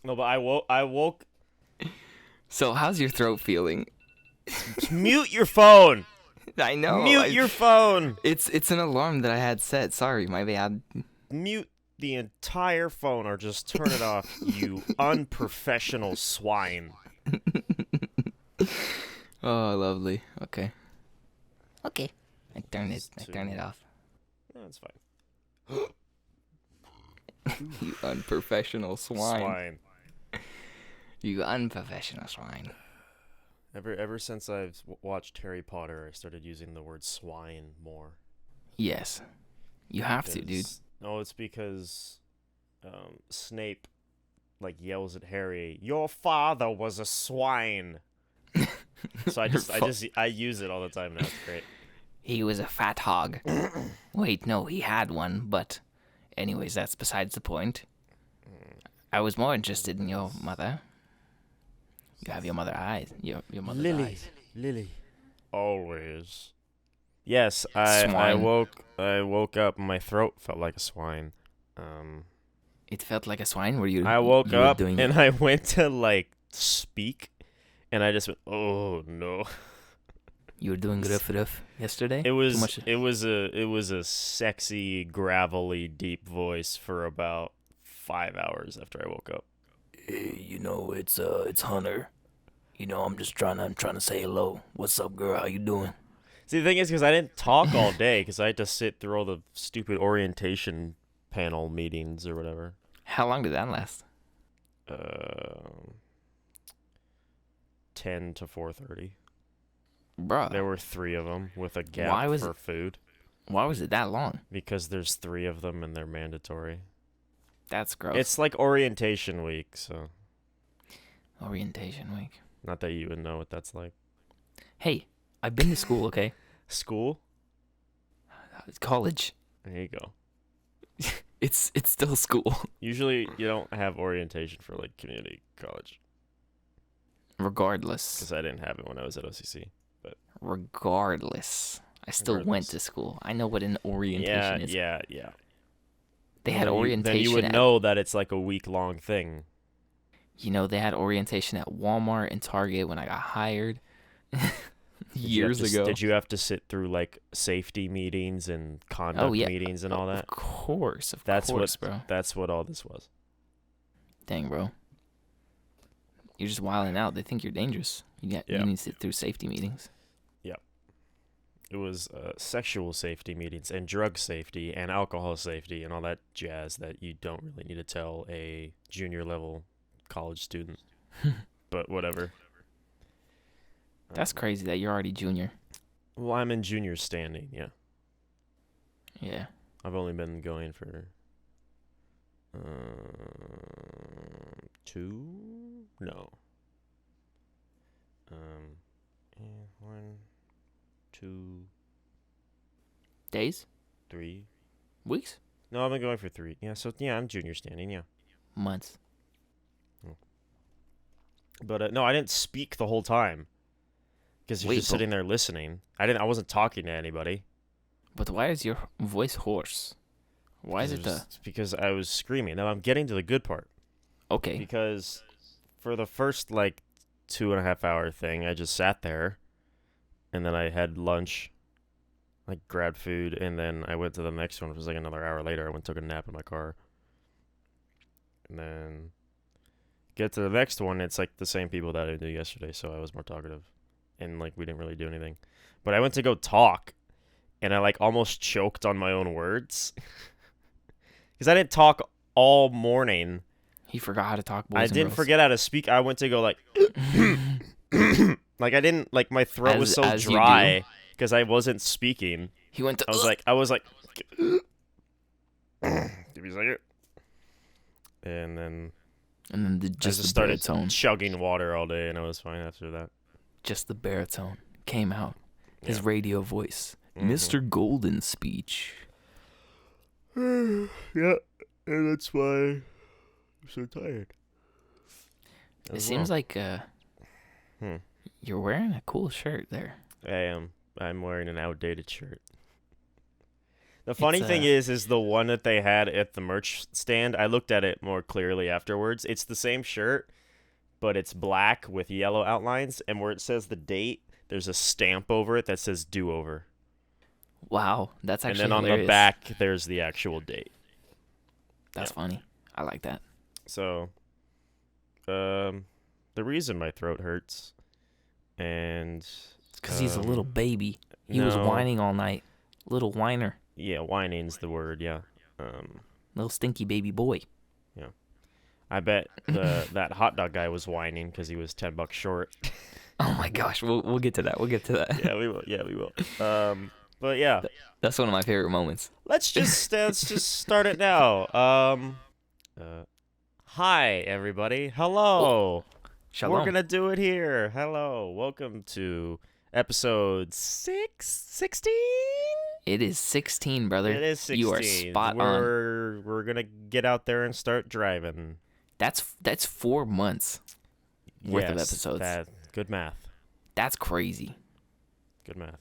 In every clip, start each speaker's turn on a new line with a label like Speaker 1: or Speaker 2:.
Speaker 1: No, but I woke.
Speaker 2: So how's your throat feeling?
Speaker 1: Mute your phone.
Speaker 2: I know.
Speaker 1: Mute your phone.
Speaker 2: It's an alarm that I had set. Sorry, my bad.
Speaker 1: Mute the entire phone or just turn it off, you unprofessional swine.
Speaker 2: Oh, lovely. Okay. Okay. I turn it off.
Speaker 1: No, it's fine.
Speaker 2: You unprofessional swine.
Speaker 1: Swine.
Speaker 2: You unprofessional swine.
Speaker 1: Ever since I've watched Harry Potter, I started using the word swine more.
Speaker 2: Yes. You have to, dude.
Speaker 1: No, it's because Snape yells at Harry, "Your father was a swine." So I use it all the time now. It's great.
Speaker 2: He was a fat hog. Wait, no, he had one, but anyways, that's besides the point. I was more interested in your mother. You have your mother eyes. Your mother's eyes.
Speaker 1: Lily. Always. Yes, I
Speaker 2: Swine.
Speaker 1: woke up and my throat felt like a swine.
Speaker 2: It felt like a swine. Were you?
Speaker 1: I woke
Speaker 2: you were
Speaker 1: up
Speaker 2: doing
Speaker 1: and I went to speak, and I just went, "Oh no."
Speaker 2: You were doing ruff yesterday.
Speaker 1: It was
Speaker 2: Too much.
Speaker 1: it was a sexy, gravelly, deep voice for about 5 hours after I woke up.
Speaker 2: Hey, it's Hunter. I'm trying to say hello. What's up, girl? How you doing?
Speaker 1: See, the thing is, because I didn't talk all day, because I had to sit through all the stupid orientation panel meetings or whatever.
Speaker 2: How long did that last?
Speaker 1: 10 to 4:30.
Speaker 2: Bruh.
Speaker 1: There were 3 of them with a gap
Speaker 2: Why was
Speaker 1: for food.
Speaker 2: Why was it that long?
Speaker 1: Because there's 3 of them and they're mandatory.
Speaker 2: That's gross.
Speaker 1: It's like orientation week, so
Speaker 2: Orientation week.
Speaker 1: not that you would know what that's like.
Speaker 2: Hey, I've been to school, okay?
Speaker 1: School?
Speaker 2: It's college.
Speaker 1: There you go.
Speaker 2: It's still school.
Speaker 1: Usually you don't have orientation for community college,
Speaker 2: Regardless.
Speaker 1: because I didn't have it when I was at OCC.
Speaker 2: Regardless. I still went
Speaker 1: Regardless.
Speaker 2: to school. I know what an orientation is.
Speaker 1: Yeah.
Speaker 2: They had
Speaker 1: Then
Speaker 2: orientation
Speaker 1: you would
Speaker 2: at,
Speaker 1: know that it's like a week-long thing.
Speaker 2: they had orientation at Walmart and Target when I got hired years ago.
Speaker 1: Did you have to sit through safety meetings and conduct meetings and all that?
Speaker 2: Of course, bro.
Speaker 1: That's what all this was.
Speaker 2: Dang, bro. You're just wilding out. They think you're dangerous. You need to sit through safety meetings.
Speaker 1: It was sexual safety meetings and drug safety and alcohol safety and all that jazz that you don't really need to tell a junior level college student. But whatever.
Speaker 2: That's crazy that you're already junior.
Speaker 1: Well, I'm in junior standing, yeah.
Speaker 2: Yeah.
Speaker 1: I've only been going for 2? No. 1, 2,
Speaker 2: Days?
Speaker 1: 3.
Speaker 2: Weeks?
Speaker 1: No, I've been going for 3. Yeah, so I'm junior standing, yeah.
Speaker 2: Months.
Speaker 1: But no, I didn't speak the whole time. Because you're just sitting there listening. I wasn't talking to anybody.
Speaker 2: But why is your voice hoarse? Why is it
Speaker 1: It's because I was screaming. Now I'm getting to the good part.
Speaker 2: Okay.
Speaker 1: Because for the first 2.5 hour thing, I just sat there, and then I had lunch, grabbed food, and then I went to the next one. It was another hour later. I went and took a nap in my car, and then get to the next one. It's the same people that I knew yesterday, so I was more talkative, and we didn't really do anything. But I went to go talk, and I almost choked on my own words because I didn't talk all morning.
Speaker 2: He forgot how to talk, boys
Speaker 1: I
Speaker 2: and
Speaker 1: didn't
Speaker 2: girls.
Speaker 1: forget how to speak. I went to go I didn't my throat was so
Speaker 2: as you
Speaker 1: dry because I wasn't speaking.
Speaker 2: He went to.
Speaker 1: I was like, give me a second, and then
Speaker 2: And then
Speaker 1: I just
Speaker 2: the
Speaker 1: started
Speaker 2: baritone.
Speaker 1: chugging water all day, and I was fine after that.
Speaker 2: Just the baritone came out. His radio voice.
Speaker 1: Mhm.
Speaker 2: Mr. Golden speech.
Speaker 1: Yeah, and that's why I'm so tired.
Speaker 2: It seems like
Speaker 1: Hmm.
Speaker 2: you're wearing a cool shirt there.
Speaker 1: I am. I'm wearing an outdated shirt. The
Speaker 2: It's
Speaker 1: funny thing is the one that they had at the merch stand. I looked at it more clearly afterwards. It's the same shirt, but it's black with yellow outlines, and where it says the date, there's a stamp over it that says "do over,"
Speaker 2: wow, that's
Speaker 1: and
Speaker 2: actually
Speaker 1: then on
Speaker 2: hilarious.
Speaker 1: the back there's the actual date.
Speaker 2: That's funny. I like that.
Speaker 1: So, the reason my throat hurts, and
Speaker 2: It's because he's a little baby. He was
Speaker 1: no,
Speaker 2: whining all night. Little whiner.
Speaker 1: yeah, whining's the word. Yeah,
Speaker 2: Little stinky baby boy.
Speaker 1: yeah. I bet that hot dog guy was whining because he was $10 short.
Speaker 2: Oh my gosh, we'll get to that. We'll get to that.
Speaker 1: Yeah, we will. Yeah, we will. But yeah,
Speaker 2: That's one of my favorite moments.
Speaker 1: let's just start it now. Hi everybody. Hello.
Speaker 2: Shalom.
Speaker 1: We're gonna do it here. Hello. Welcome to episode 16.
Speaker 2: It is 16, brother.
Speaker 1: It is 16.
Speaker 2: You are spot on.
Speaker 1: We're gonna get out there and start driving.
Speaker 2: That's 4 months worth of
Speaker 1: Yes,
Speaker 2: episodes.
Speaker 1: Good math.
Speaker 2: That's crazy.
Speaker 1: Good math.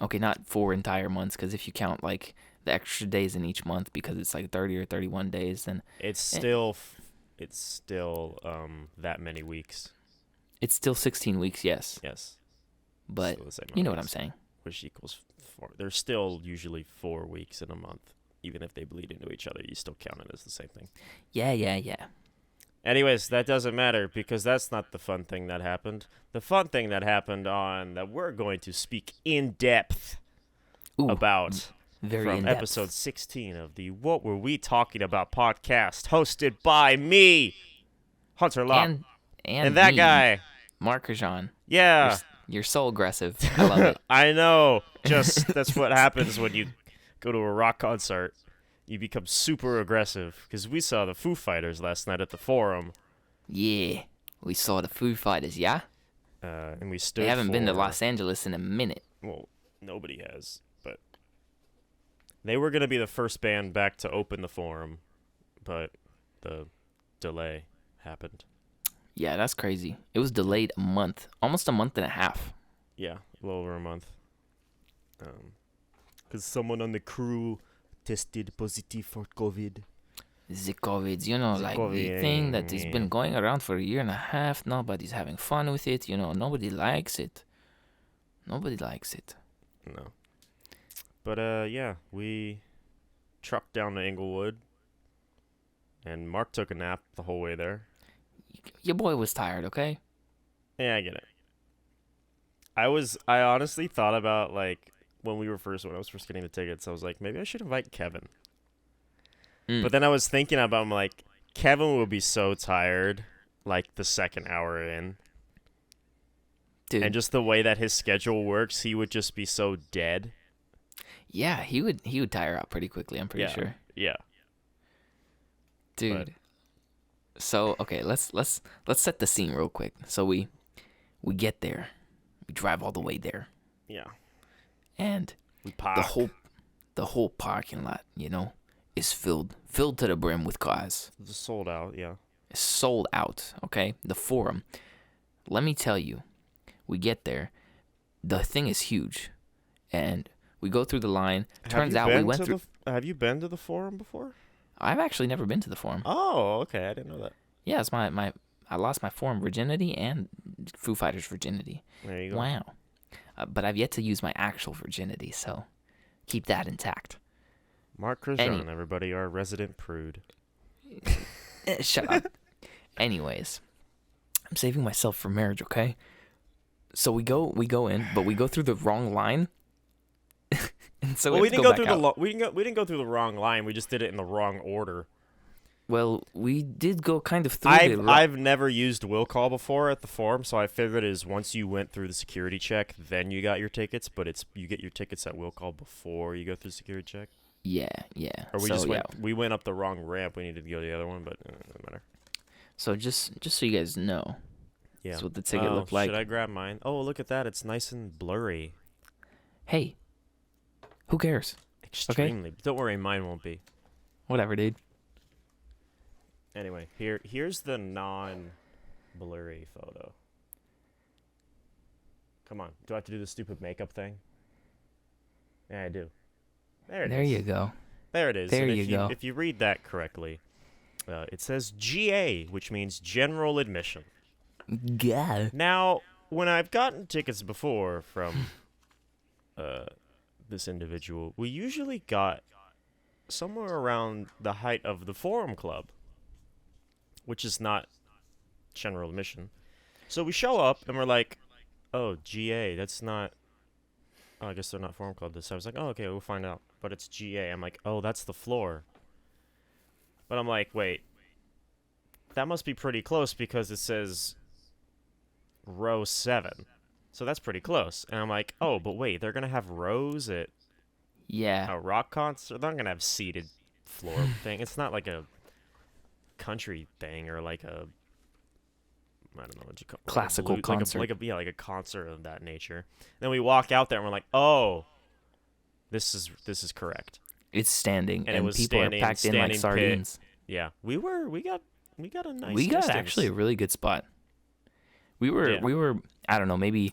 Speaker 2: Okay, not 4 entire months, because if you count like the extra days in each month, because it's like 30 or 31 days, then
Speaker 1: It's still that many weeks.
Speaker 2: it's still 16 weeks, yes.
Speaker 1: Yes.
Speaker 2: But
Speaker 1: Still the same
Speaker 2: you know
Speaker 1: amount
Speaker 2: what
Speaker 1: of
Speaker 2: I'm saying.
Speaker 1: Which equals 4. There's still usually 4 weeks in a month. Even if they bleed into each other, you still count it as the same thing.
Speaker 2: Yeah.
Speaker 1: Anyways, that doesn't matter because that's not the fun thing that happened. The fun thing that happened that we're going to speak in depth
Speaker 2: Ooh,
Speaker 1: about
Speaker 2: very
Speaker 1: from
Speaker 2: in-depth.
Speaker 1: episode 16 of the What Were We Talking About podcast, hosted by me, Hunter Locke,
Speaker 2: and
Speaker 1: that
Speaker 2: me,
Speaker 1: guy.
Speaker 2: Mark Rajan.
Speaker 1: Yeah.
Speaker 2: You're so aggressive. I love it.
Speaker 1: I know. Just that's what happens when you go to a rock concert. You become super aggressive because we saw the Foo Fighters last night at the Forum,
Speaker 2: Yeah, we saw the Foo Fighters, yeah?
Speaker 1: and we stood.
Speaker 2: They haven't been to
Speaker 1: for-
Speaker 2: Los Angeles in a minute.
Speaker 1: Well, nobody has, but they were gonna be the first band back to open the Forum, but the delay happened.
Speaker 2: Yeah, that's crazy. It was delayed a month, almost a month and a half.
Speaker 1: Yeah, a little over a month. Because someone on the crew tested positive for COVID.
Speaker 2: The COVID, like the thing that has been going around for a year and a half. Nobody's having fun with it. Nobody likes it. Nobody likes it.
Speaker 1: No. But yeah, we trucked down to Inglewood, and Mark took a nap the whole way there.
Speaker 2: Your boy was tired, okay?
Speaker 1: Yeah, I get it. I honestly thought about like when I was first getting the tickets, I was like, maybe I should invite Kevin. But then I was thinking about him, like, Kevin will be so tired, like, the second hour in.
Speaker 2: Dude.
Speaker 1: And just the way that his schedule works, he would just be so dead.
Speaker 2: Yeah, he would tire out pretty quickly, I'm pretty sure.
Speaker 1: Yeah.
Speaker 2: Dude. So, okay, let's set the scene real quick. So we get there. We drive all the way there.
Speaker 1: Yeah.
Speaker 2: And
Speaker 1: We park.
Speaker 2: the whole parking lot, is filled to the brim with cars.
Speaker 1: It's sold out, yeah.
Speaker 2: It's sold out, okay? The Forum. Let me tell you, we get there. The thing is huge. And we go through the line. Turns out we went through...
Speaker 1: Have you been to the Forum before?
Speaker 2: I've actually never been to the Forum.
Speaker 1: Oh, okay. I didn't know that.
Speaker 2: Yeah, it's I lost my Forum virginity and Foo Fighters virginity.
Speaker 1: There you go.
Speaker 2: Wow. But I've yet to use my actual virginity, so keep that intact.
Speaker 1: Mark Rajan, everybody, our resident prude.
Speaker 2: Shut up. Anyways, I'm saving myself for marriage, okay? So we go in, but we go through the wrong line. And so
Speaker 1: we didn't go through we didn't go through the wrong line. We just did it in the wrong order.
Speaker 2: Well, we did go kind of through
Speaker 1: I've never used will call before at the Forum, so I figured it is once you went through the security check, then you got your tickets, but you get your tickets at will call before you go through the security check.
Speaker 2: Yeah.
Speaker 1: Or we went up the wrong ramp. We needed to go to the other one, but it doesn't matter.
Speaker 2: So just so you guys know,
Speaker 1: Yeah.
Speaker 2: that's what the ticket looked like.
Speaker 1: Should I grab mine? Oh, look at that. It's nice and blurry.
Speaker 2: Hey, who cares?
Speaker 1: Extremely.
Speaker 2: Okay.
Speaker 1: Don't worry, mine won't be.
Speaker 2: Whatever, dude.
Speaker 1: Anyway, here's the non-blurry photo. Come on. Do I have to do the stupid makeup thing? Yeah, I do. There it
Speaker 2: There
Speaker 1: is.
Speaker 2: you go.
Speaker 1: There it is.
Speaker 2: There
Speaker 1: And
Speaker 2: you go.
Speaker 1: If you read that correctly, it says GA, which means general admission.
Speaker 2: God.
Speaker 1: Now, when I've gotten tickets before from this individual, we usually got somewhere around the height of the Forum Club, which is not general admission. So we show up and we're like, oh, GA, that's not... Oh, I guess they're not Forum Club this time. I was like, oh, okay, we'll find out. But it's GA. I'm like, oh, that's the floor. But I'm like, wait, that must be pretty close because it says row 7. So that's pretty close. And I'm like, oh, but wait, they're going to have rows at
Speaker 2: Yeah.
Speaker 1: a rock concert? They're not going to have seated floor thing. It's not like a country thing or like a... I don't know what you call it.
Speaker 2: Classical concert.
Speaker 1: Like a concert of that nature. Then we walk out there and we're like, oh, this is correct.
Speaker 2: It's standing,
Speaker 1: And it was
Speaker 2: people
Speaker 1: standing-
Speaker 2: are packed in like
Speaker 1: standing pit.
Speaker 2: sardines.
Speaker 1: Yeah, we got a nice.
Speaker 2: We got
Speaker 1: distance.
Speaker 2: actually a really good spot. We were
Speaker 1: Yeah.
Speaker 2: I don't know, maybe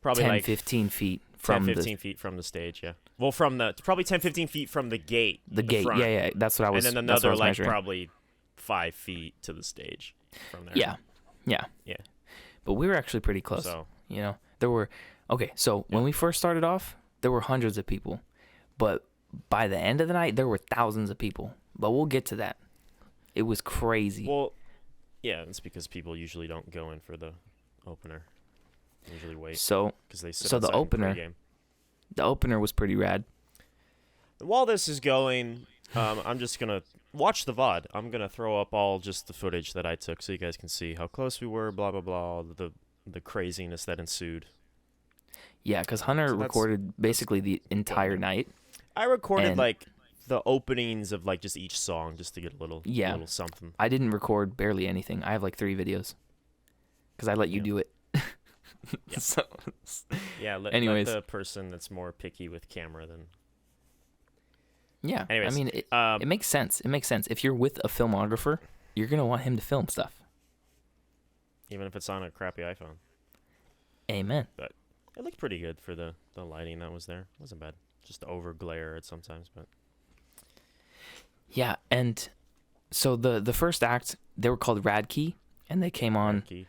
Speaker 1: probably
Speaker 2: 10,
Speaker 1: like
Speaker 2: 15 feet
Speaker 1: 10,
Speaker 2: from
Speaker 1: 15 feet from the stage. Yeah. Well, probably 10, 15 feet from the gate.
Speaker 2: the gate.
Speaker 1: front.
Speaker 2: Yeah, that's what I was.
Speaker 1: And then
Speaker 2: that's what I
Speaker 1: another
Speaker 2: was
Speaker 1: like
Speaker 2: measuring.
Speaker 1: probably 5 feet to the stage from there.
Speaker 2: Yeah.
Speaker 1: Yeah.
Speaker 2: But we were actually pretty close.
Speaker 1: So
Speaker 2: You know, there were So when we first started off, there were hundreds of people, but by the end of the night, there were thousands of people. But we'll get to that. It was crazy.
Speaker 1: well, yeah, it's because people usually don't go in for the opener. They usually wait
Speaker 2: So
Speaker 1: because they sit
Speaker 2: so the
Speaker 1: outside in
Speaker 2: opener-
Speaker 1: pregame.
Speaker 2: the opener was pretty rad.
Speaker 1: While this is going, I'm just gonna watch the VOD. I'm gonna throw up all just the footage that I took so you guys can see how close we were. Blah blah blah. The craziness that ensued.
Speaker 2: Yeah, because Hunter
Speaker 1: So that's-
Speaker 2: recorded basically the entire night.
Speaker 1: I recorded
Speaker 2: And-
Speaker 1: like the openings of like just each song just to get a little something.
Speaker 2: I didn't record barely anything. I have like 3 videos because I let you
Speaker 1: Yeah.
Speaker 2: do it.
Speaker 1: Yeah.
Speaker 2: So,
Speaker 1: Yeah. Let
Speaker 2: Anyways.
Speaker 1: the person that's more picky with camera than.
Speaker 2: yeah,
Speaker 1: Anyways,
Speaker 2: I mean, it makes sense. It makes sense. If you're with a filmographer, you're going to want him to film stuff.
Speaker 1: even if it's on a crappy iPhone,
Speaker 2: Amen.
Speaker 1: it looked pretty good for the lighting that was there. It wasn't bad. Just the over glare at sometimes, but
Speaker 2: Yeah, and so the first act, they were called Radkey, and they came on
Speaker 1: Key.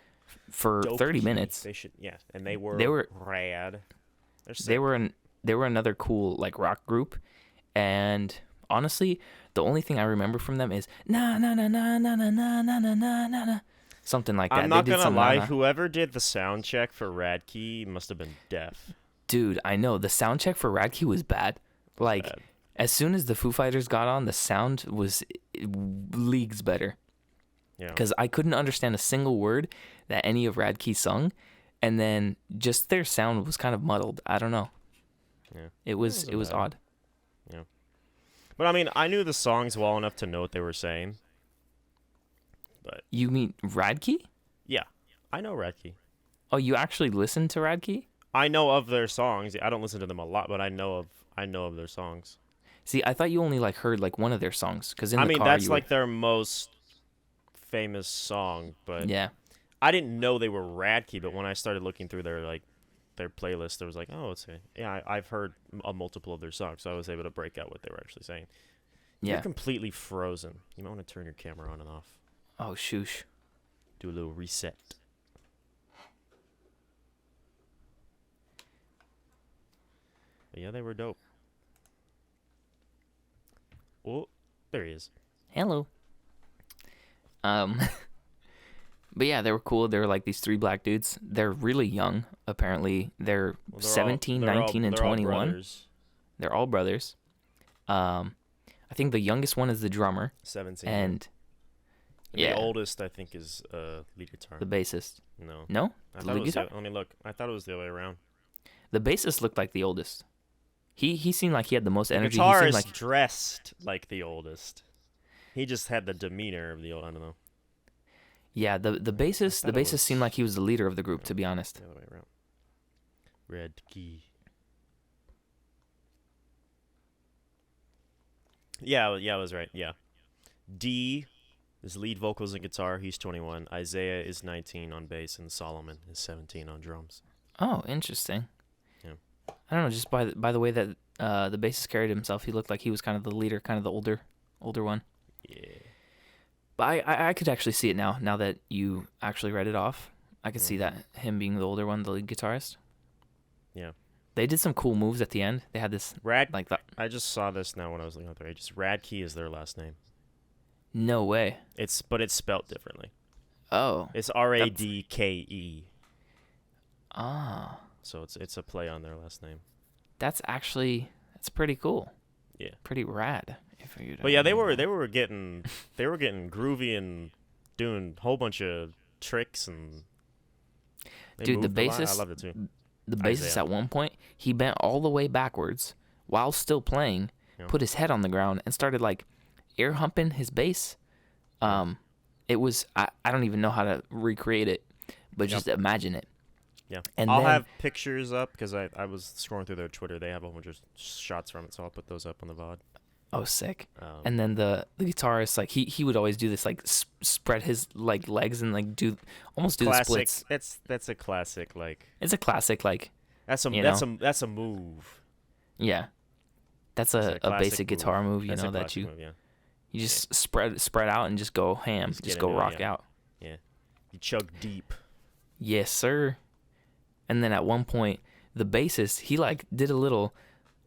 Speaker 2: for
Speaker 1: Dope
Speaker 2: 30
Speaker 1: key.
Speaker 2: minutes.
Speaker 1: They should, yeah, and they were rad. They're sick.
Speaker 2: They were another cool like rock group, and honestly, the only thing I remember from them is na na na na na na na na na na na, something like that.
Speaker 1: I'm not
Speaker 2: They did
Speaker 1: gonna
Speaker 2: some
Speaker 1: lie.
Speaker 2: na-na.
Speaker 1: Whoever did the sound check for Radkey must have been deaf.
Speaker 2: Dude, I know the sound check for Radkey was bad. Like
Speaker 1: Bad.
Speaker 2: as soon as the Foo Fighters got on, the sound was leagues better.
Speaker 1: Yeah.
Speaker 2: Because I couldn't understand a single word that any of Radkey sung, and then just their sound was kind of muddled. I don't know.
Speaker 1: Yeah.
Speaker 2: It was
Speaker 1: wasn't bad.
Speaker 2: odd.
Speaker 1: But I mean, I knew the songs well enough to know what they were saying. But
Speaker 2: You mean Radkey?
Speaker 1: yeah, I know Radkey.
Speaker 2: Oh, you actually listened to Radkey?
Speaker 1: I know of their songs. I don't listen to them a lot, but I know of their songs.
Speaker 2: See, I thought you only like heard like one of their songs because in
Speaker 1: I
Speaker 2: the
Speaker 1: mean,
Speaker 2: car
Speaker 1: that's
Speaker 2: you
Speaker 1: like their most famous song, but
Speaker 2: yeah.
Speaker 1: I didn't know they were Radkey. But when I started looking through their playlist, there was like, oh, it's I've heard a multiple of their songs, so I was able to break out what they were actually saying.
Speaker 2: Yeah.
Speaker 1: You're completely frozen. You might want to turn your camera on and off.
Speaker 2: Oh, shoosh.
Speaker 1: Do a little reset. But yeah, they were dope. Oh, there he is.
Speaker 2: Hello. But yeah, they were cool. They were like these 3 black dudes. They're really young, apparently. They're
Speaker 1: Well,
Speaker 2: 17,
Speaker 1: they're
Speaker 2: 19, and
Speaker 1: they're all
Speaker 2: 21.
Speaker 1: brothers.
Speaker 2: They're all brothers. I think the youngest one is the drummer,
Speaker 1: 17.
Speaker 2: and
Speaker 1: And
Speaker 2: yeah.
Speaker 1: the oldest, I think, is lead guitar.
Speaker 2: the bassist.
Speaker 1: No.
Speaker 2: No?
Speaker 1: I
Speaker 2: The
Speaker 1: thought
Speaker 2: lead
Speaker 1: it was
Speaker 2: guitar?
Speaker 1: let me look. I thought it was the other way around.
Speaker 2: The bassist looked like the oldest. He seemed like he had the most
Speaker 1: The
Speaker 2: energy. He
Speaker 1: guitarist
Speaker 2: seemed like
Speaker 1: dressed like the oldest. He just had the demeanor of the old. I don't know.
Speaker 2: yeah, the bassist
Speaker 1: thought it was-
Speaker 2: seemed like he was the leader of the group, to be honest.
Speaker 1: The other way around. Radkey. Yeah, I was right. Yeah. Dee is lead vocals and guitar. He's 21. Isaiah is 19 on bass, and Solomon is 17 on drums.
Speaker 2: Oh, interesting.
Speaker 1: Yeah.
Speaker 2: I don't know, just by the way that the bassist carried himself. He looked like he was kind of the leader, kind of the older one.
Speaker 1: Yeah.
Speaker 2: But I could actually see it now. Now that you actually read it off, I could see that him being the older one, the lead guitarist.
Speaker 1: Yeah.
Speaker 2: They did some cool moves at the end. They had this like that.
Speaker 1: I just saw this now when I was looking at their ages. Radkey is their last name.
Speaker 2: No way.
Speaker 1: But it's spelt differently.
Speaker 2: Oh.
Speaker 1: It's Radke.
Speaker 2: Ah.
Speaker 1: So it's a play on their last name.
Speaker 2: That's pretty cool.
Speaker 1: Yeah.
Speaker 2: Pretty rad.
Speaker 1: But yeah, they were getting groovy and doing a whole bunch of tricks and.
Speaker 2: Dude, the
Speaker 1: moved a lot.
Speaker 2: bassist.
Speaker 1: I loved it too.
Speaker 2: The bassist at one point, he bent all the way backwards while still playing, put his head on the ground, and started like air humping his bass. It was I don't even know how to recreate it, but just imagine it.
Speaker 1: Yeah,
Speaker 2: and
Speaker 1: I'll have pictures up because I was scrolling through their Twitter. They have a bunch of shots from it, so I'll put those up on the VOD.
Speaker 2: Oh, sick! And then the guitarist, like he would always do this, like spread his like legs and like do the splits.
Speaker 1: That's a classic. Like
Speaker 2: it's a classic. Like
Speaker 1: that's a move.
Speaker 2: Yeah, that's a basic guitar move. You know that you just spread out and just go ham, just go rock out.
Speaker 1: Yeah, you chug deep.
Speaker 2: Yes, sir. And then at one point, the bassist he like did a little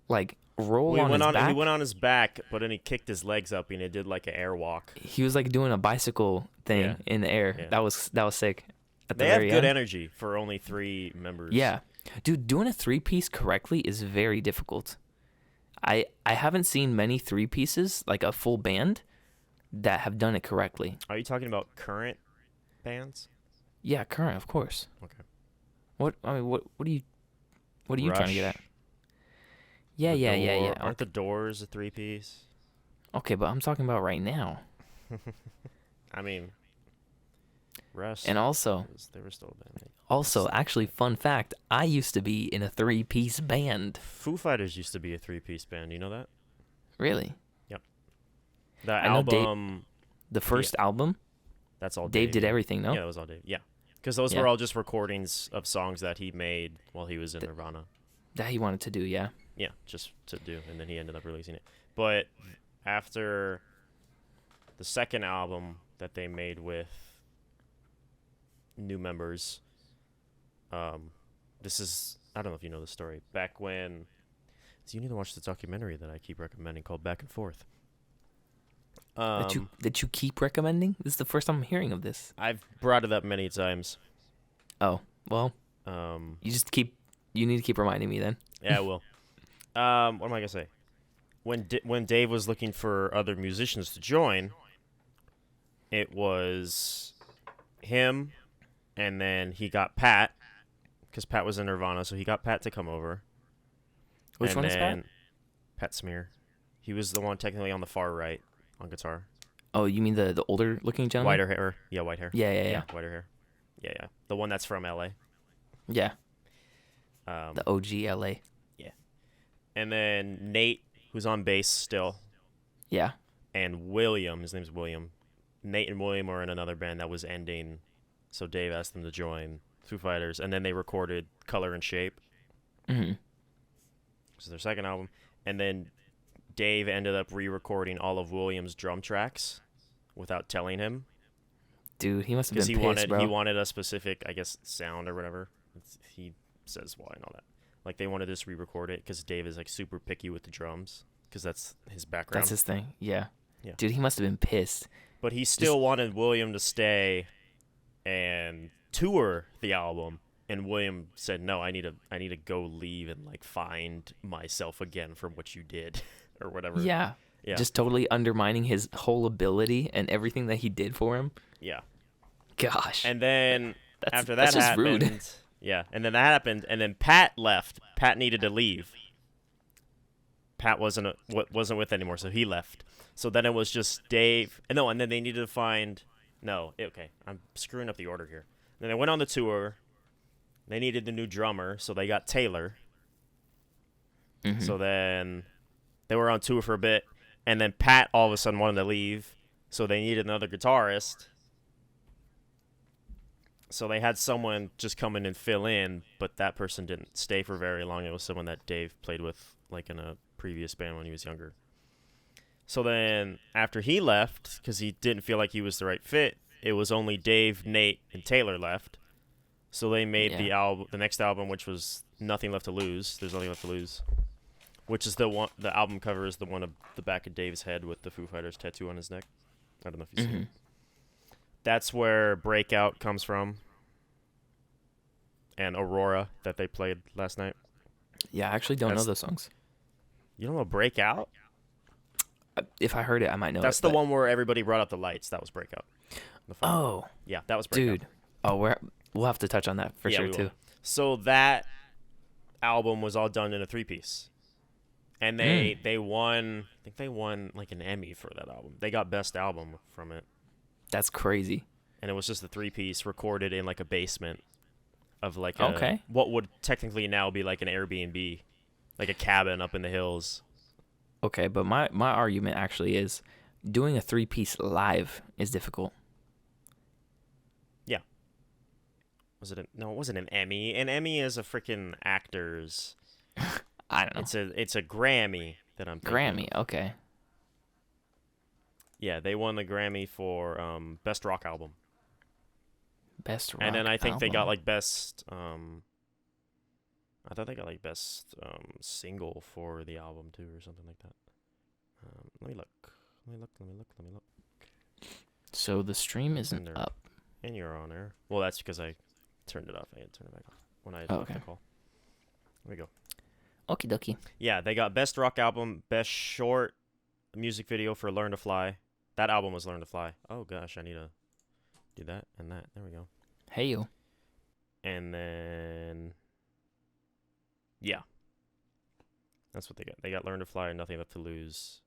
Speaker 2: like roll on his back.
Speaker 1: He went on his back, but then he kicked his legs up and it did like an air walk.
Speaker 2: He was like doing a bicycle thing in the air. Yeah. That was sick.
Speaker 1: They have good energy for only 3 members.
Speaker 2: Yeah, dude, doing a 3-piece correctly is very difficult. I haven't seen many 3-pieces like a full band that have done it correctly.
Speaker 1: Are you talking about current bands?
Speaker 2: Yeah, current, of course.
Speaker 1: Okay.
Speaker 2: What are you
Speaker 1: Rush.
Speaker 2: Trying to get at? Yeah.
Speaker 1: Aren't the Doors a 3-piece?
Speaker 2: Okay, but I'm talking about right now.
Speaker 1: I mean, Rush.
Speaker 2: And also,
Speaker 1: they were still a band.
Speaker 2: Also, actually, fun fact: I used to be in a 3-piece band.
Speaker 1: Foo Fighters used to be a 3-piece band. You know that?
Speaker 2: Really?
Speaker 1: Yep. The album.
Speaker 2: The first album.
Speaker 1: That's all.
Speaker 2: Dave did everything, no?
Speaker 1: Yeah, it was all Dave. Yeah, because those were all just recordings of songs that he made while he was in Nirvana.
Speaker 2: That he wanted to do, yeah.
Speaker 1: Yeah, just to do, and then he ended up releasing it. But after the second album that they made with new members, this is, I don't know if you know the story. Back when, so you need to watch the documentary that I keep recommending called Back and Forth.
Speaker 2: That you keep recommending? This is the first time I'm hearing of this.
Speaker 1: I've brought it up many times.
Speaker 2: Oh, well, you need to keep reminding me then.
Speaker 1: Yeah, I will. What am I gonna say? When Dave was looking for other musicians to join, it was him, and then he got Pat, because Pat was in Nirvana, so he got Pat to come over.
Speaker 2: Which one is Pat?
Speaker 1: Pat Smear. He was the one technically on the far right on guitar.
Speaker 2: Oh, you mean the older looking gentleman?
Speaker 1: Whiter hair. Yeah, white hair.
Speaker 2: Yeah.
Speaker 1: Whiter hair. Yeah. The one that's from LA.
Speaker 2: Yeah. The OG LA.
Speaker 1: Yeah. And then Nate, who's on bass still.
Speaker 2: Yeah.
Speaker 1: And William, his name's William. Nate and William were in another band that was ending, so Dave asked them to join Foo Fighters, and then they recorded Color and Shape.
Speaker 2: Mm-hmm.
Speaker 1: Which is their second album. And then Dave ended up re-recording all of William's drum tracks without telling him.
Speaker 2: Dude, he must have been pissed, bro.
Speaker 1: He wanted a specific, I guess, sound or whatever. He says why and all that. Like, they wanted to just re-record it because Dave is, like, super picky with the drums because that's his background.
Speaker 2: That's his thing, yeah. Dude, he must have been pissed.
Speaker 1: But he still wanted William to stay and tour the album. And William said, no, I need to go leave and, like, find myself again from what you did or whatever.
Speaker 2: Yeah. Just totally undermining his whole ability and everything that he did for him.
Speaker 1: Yeah.
Speaker 2: Gosh.
Speaker 1: And then after that happened, rude. Yeah, and then that happened, and then Pat left. Pat needed to leave. Pat wasn't with anymore, so he left. So then it was just Dave. And then they needed to find. Okay, I'm screwing up the order here. Then they went on the tour. They needed the new drummer, so they got Taylor. Mm-hmm. So then they were on tour for a bit, and then Pat all of a sudden wanted to leave, so they needed another guitarist. So they had someone just come in and fill in, but that person didn't stay for very long. It was someone that Dave played with like in a previous band when he was younger. So then after he left, because he didn't feel like he was the right fit, it was only Dave, Nate, and Taylor left. So they made the next album, which was Nothing Left to Lose. There's Nothing Left to Lose, which is the one. The album cover is the one of the back of Dave's head with the Foo Fighters tattoo on his neck. I don't know if you've seen it. That's where Breakout comes from, and Aurora that they played last night.
Speaker 2: Yeah, I actually don't know those songs.
Speaker 1: You don't know Breakout?
Speaker 2: If I heard it, I might know.
Speaker 1: That's the one where everybody brought out the lights. That was Breakout.
Speaker 2: Oh,
Speaker 1: yeah, that was Breakout.
Speaker 2: Dude. Oh, we'll have to touch on that for sure too.
Speaker 1: So that album was all done in a 3-piece, and they won. I think they won like an Emmy for that album. They got best album from it.
Speaker 2: That's crazy.
Speaker 1: And it was just a 3-piece recorded in like a basement of like what would technically now be like an Airbnb, like a cabin up in the hills.
Speaker 2: Okay, but my argument actually is doing a 3-piece live is difficult.
Speaker 1: Yeah. No, it wasn't an Emmy. An Emmy is a freaking actor's.
Speaker 2: I don't know.
Speaker 1: It's a Grammy that I'm thinking
Speaker 2: Grammy,
Speaker 1: of.
Speaker 2: okay.
Speaker 1: Yeah, they won the Grammy for Best Rock Album.
Speaker 2: Best Rock
Speaker 1: And then I think
Speaker 2: album.
Speaker 1: they got like Best... I thought they got like Best Single for the album too or something like that. Let me look.
Speaker 2: So the stream isn't up.
Speaker 1: And you're on there. Well, that's because I turned it off. I had to turn it back off when I
Speaker 2: okay.
Speaker 1: the call. There we go.
Speaker 2: Okie dokie.
Speaker 1: Yeah, they got Best Rock Album, Best Short Music Video for Learn to Fly. That album was Learn to Fly. Oh gosh, I need to do that and that. There we go.
Speaker 2: Hey you.
Speaker 1: And then yeah. That's what they got. They got Learn to Fly and Nothing Left to Lose.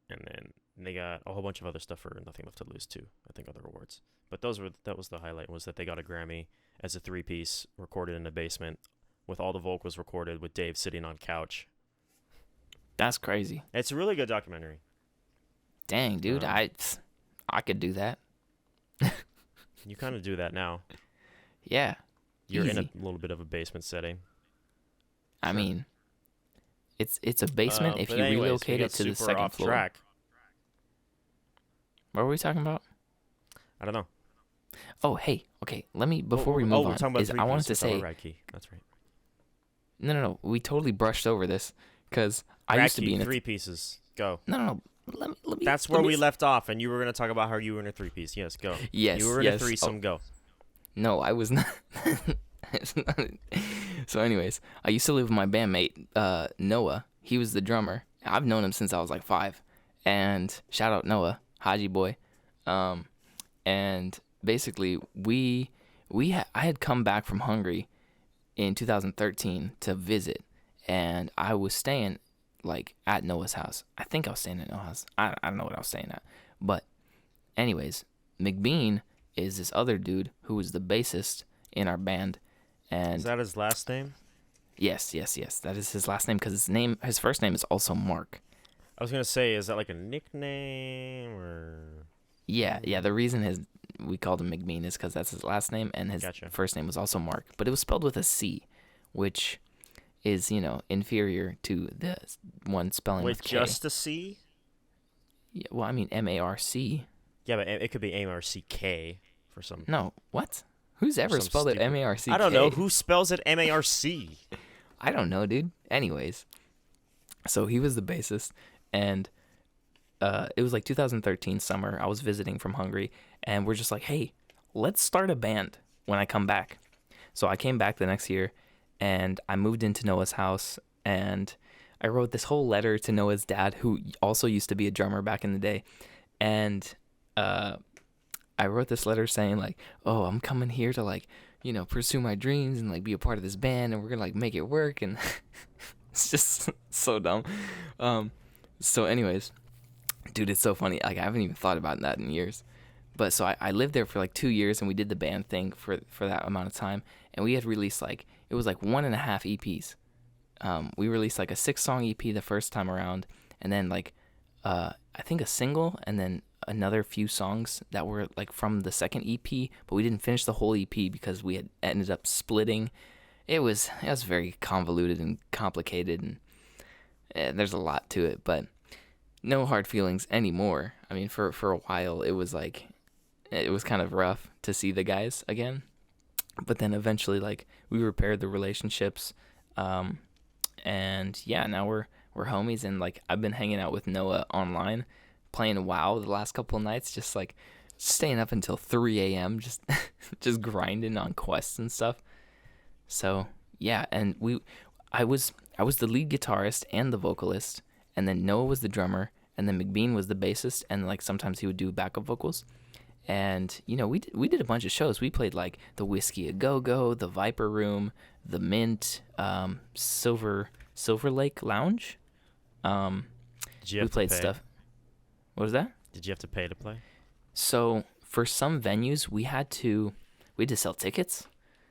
Speaker 1: And then they got a whole bunch of other stuff for Nothing Left to Lose too. I think other awards. But that was the highlight, was that they got a Grammy as a 3-piece recorded in the basement with all the vocals recorded with Dave sitting on couch.
Speaker 2: That's crazy.
Speaker 1: It's a really good documentary.
Speaker 2: Dang, dude, I could do that.
Speaker 1: You kind of do that now.
Speaker 2: Yeah.
Speaker 1: You're
Speaker 2: easy.
Speaker 1: in a little bit of a basement setting.
Speaker 2: I mean, it's a basement if you relocate it to the second floor.
Speaker 1: Track.
Speaker 2: What were we talking about?
Speaker 1: I don't know.
Speaker 2: Oh, hey, okay. Let me before we move
Speaker 1: we're
Speaker 2: on.
Speaker 1: talking about
Speaker 2: I wanted to say
Speaker 1: Radkey. That's right.
Speaker 2: No. We totally brushed over this because I used to be in
Speaker 1: 3 pieces. Go.
Speaker 2: No. Let me.
Speaker 1: That's where we left off, and you were going to talk about how you were in a 3-piece. Yes, go.
Speaker 2: Yes,
Speaker 1: you were in a threesome. Go.
Speaker 2: No, I was not. So, anyways, I used to live with my bandmate Noah. He was the drummer. I've known him since I was like 5. And shout out Noah, Haji boy. And basically, I had come back from Hungary in 2013 to visit, and I was staying like at Noah's house. I think I was staying at Noah's house. I don't know what I was staying at. But anyways, McBean is this other dude who was the bassist in our band. And
Speaker 1: is that his last name?
Speaker 2: Yes. That is his last name because his first name is also Mark.
Speaker 1: I was going to say, is that like a nickname or...
Speaker 2: Yeah. The reason we called him McBean is because that's his last name, and his first name was also Mark. But it was spelled with a C, which is, inferior to the one spelling with K.
Speaker 1: Just a C?
Speaker 2: Yeah, well, I mean Marc.
Speaker 1: Yeah, but it could be Marck for some...
Speaker 2: No, what? Who's ever spelled it Marck?
Speaker 1: I don't know. Who spells it Marc?
Speaker 2: I don't know, dude. Anyways, so he was the bassist, and it was like 2013 summer. I was visiting from Hungary, and we're just like, hey, let's start a band when I come back. So I came back the next year, and I moved into Noah's house, and I wrote this whole letter to Noah's dad, who also used to be a drummer back in the day, and I wrote this letter saying like, oh, I'm coming here to like, pursue my dreams and like be a part of this band, and we're gonna like make it work, and it's just so dumb. So anyways, dude, it's so funny. Like I haven't even thought about that in years. But so I lived there for like 2 years, and we did the band thing for that amount of time, and we had released like, it was like 1.5 EPs. We released like a 6-song EP the first time around, and then like I think a single, and then another few songs that were like from the second EP, but we didn't finish the whole EP because we had ended up splitting, it was very convoluted and complicated, and there's a lot to it, but no hard feelings anymore. I mean, for a while, it was like, it was kind of rough to see the guys again, but then eventually, like, we repaired the relationships, and yeah, now we're homies, and like, I've been hanging out with Noah online, playing WoW the last couple of nights, just like staying up until 3 a.m. just just grinding on quests and stuff. So yeah, and I was the lead guitarist and the vocalist, and then Noah was the drummer, and then McBean was the bassist, and like sometimes he would do backup vocals. And we did a bunch of shows. We played like the Whiskey a Go Go, the Viper Room, the Mint, Silver Lake Lounge.
Speaker 1: Did you
Speaker 2: We
Speaker 1: have to
Speaker 2: played
Speaker 1: pay?
Speaker 2: stuff. What was that?
Speaker 1: Did you have to pay to play?
Speaker 2: So for some venues, we had to sell tickets.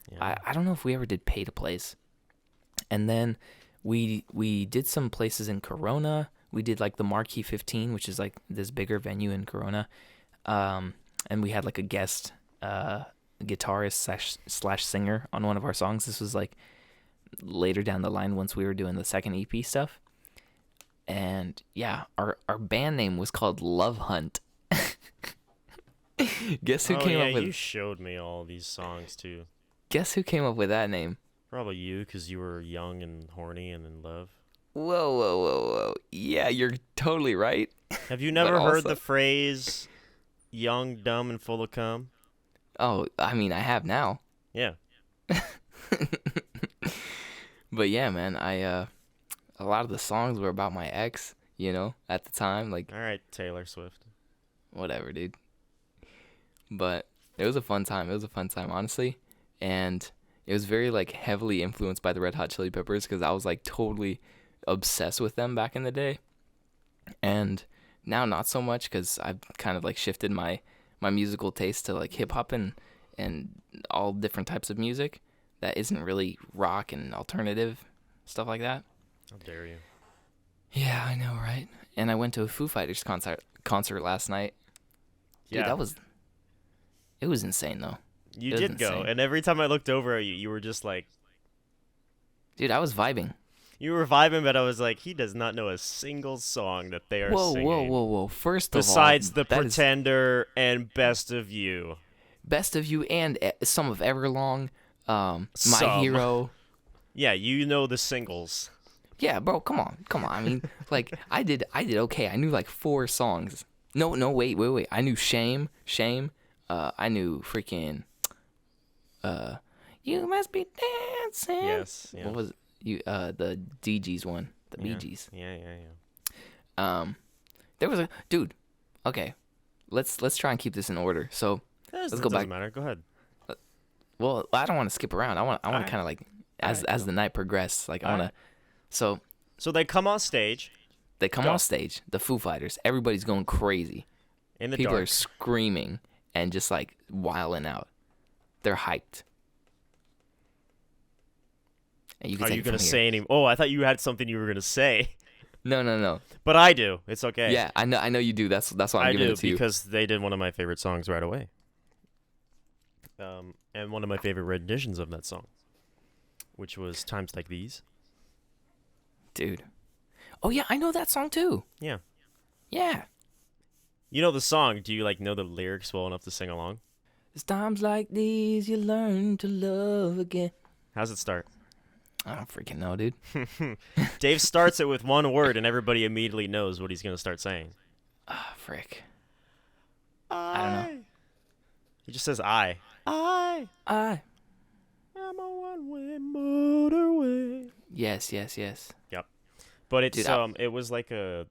Speaker 1: Yeah.
Speaker 2: I don't know if we ever did pay to plays. And then we did some places in Corona. We did like the Marquee 15, which is like this bigger venue in Corona. And we had like a guest guitarist slash singer on one of our songs. This was like later down the line once we were doing the second EP stuff. And yeah, our band name was called Love Hunt. Guess who came up with
Speaker 1: you showed me all these songs too.
Speaker 2: Guess who came up with that name?
Speaker 1: Probably you, because you were young and horny and in love.
Speaker 2: Whoa. Yeah, you're totally right.
Speaker 1: Have you never heard
Speaker 2: also-
Speaker 1: the phrase young, dumb, and full of cum?
Speaker 2: Oh, I mean, I have now.
Speaker 1: Yeah.
Speaker 2: But yeah, man, a lot of the songs were about my ex, at the time, like,
Speaker 1: All right, Taylor Swift.
Speaker 2: whatever, dude. But it was a fun time. It was a fun time, honestly. And it was very, like, heavily influenced by the Red Hot Chili Peppers, because I was, like, totally obsessed with them back in the day. And now not so much, because I've kind of, like, shifted my musical taste to, like, hip-hop and all different types of music that isn't really rock and alternative, stuff like that.
Speaker 1: How dare you?
Speaker 2: Yeah, I know, right? And I went to a Foo Fighters concert last night. Dude,
Speaker 1: Yeah.
Speaker 2: it was insane, though.
Speaker 1: You
Speaker 2: It was
Speaker 1: did go,
Speaker 2: insane.
Speaker 1: and every time I looked over at you, you were just like,
Speaker 2: Dude, I was vibing.
Speaker 1: you were vibing, but I was like, he does not know a single song that they are singing.
Speaker 2: Whoa. First of all,
Speaker 1: Besides The
Speaker 2: that is
Speaker 1: Pretender and Best of You.
Speaker 2: Best of You and some of Everlong, My
Speaker 1: Some.
Speaker 2: Hero.
Speaker 1: Yeah, you know the singles.
Speaker 2: Yeah, bro, come on. I mean, like, I did okay. I knew like 4 songs. No, wait. I knew Shame. I knew freaking, You Must Be Dancing.
Speaker 1: Yes. Yeah.
Speaker 2: What was it? The Dee Gees one, the Bee Gees.
Speaker 1: Yeah.
Speaker 2: There was a dude. Okay, let's try and keep this in order. So
Speaker 1: Let's
Speaker 2: go back.
Speaker 1: Doesn't matter. Go ahead.
Speaker 2: Well, I don't want to skip around. I want to
Speaker 1: Alright.
Speaker 2: kind of like as
Speaker 1: Alright,
Speaker 2: the night progresses. Like I want to.
Speaker 1: Alright.
Speaker 2: So
Speaker 1: So they come on stage
Speaker 2: they come
Speaker 1: Go.
Speaker 2: on stage. The Foo Fighters. Everybody's going crazy.
Speaker 1: in the
Speaker 2: People are
Speaker 1: dark.
Speaker 2: screaming and just like wilding out. They're hyped. And you can
Speaker 1: Are
Speaker 2: take
Speaker 1: you
Speaker 2: it from
Speaker 1: gonna
Speaker 2: here.
Speaker 1: say any? Oh, I thought you had something you were gonna say.
Speaker 2: No.
Speaker 1: But I do. It's okay.
Speaker 2: Yeah, I know you do. That's why I'm
Speaker 1: I
Speaker 2: giving
Speaker 1: do
Speaker 2: it to you.
Speaker 1: because they did one of my favorite songs right away. And one of my favorite renditions of that song, which was "Times Like These."
Speaker 2: Dude. Oh yeah, I know that song too.
Speaker 1: Yeah.
Speaker 2: Yeah.
Speaker 1: You know the song. Do you like know the lyrics well enough to sing along?
Speaker 2: It's times like these you learn to love again.
Speaker 1: How's it start?
Speaker 2: I don't freaking know, dude.
Speaker 1: Dave starts it with one word, and everybody immediately knows what he's gonna start saying.
Speaker 2: Ah, frick. I don't know.
Speaker 1: He just says I. I
Speaker 2: I.
Speaker 1: am a one-way motorway.
Speaker 2: Yes.
Speaker 1: But it's
Speaker 2: Dude,
Speaker 1: it was like a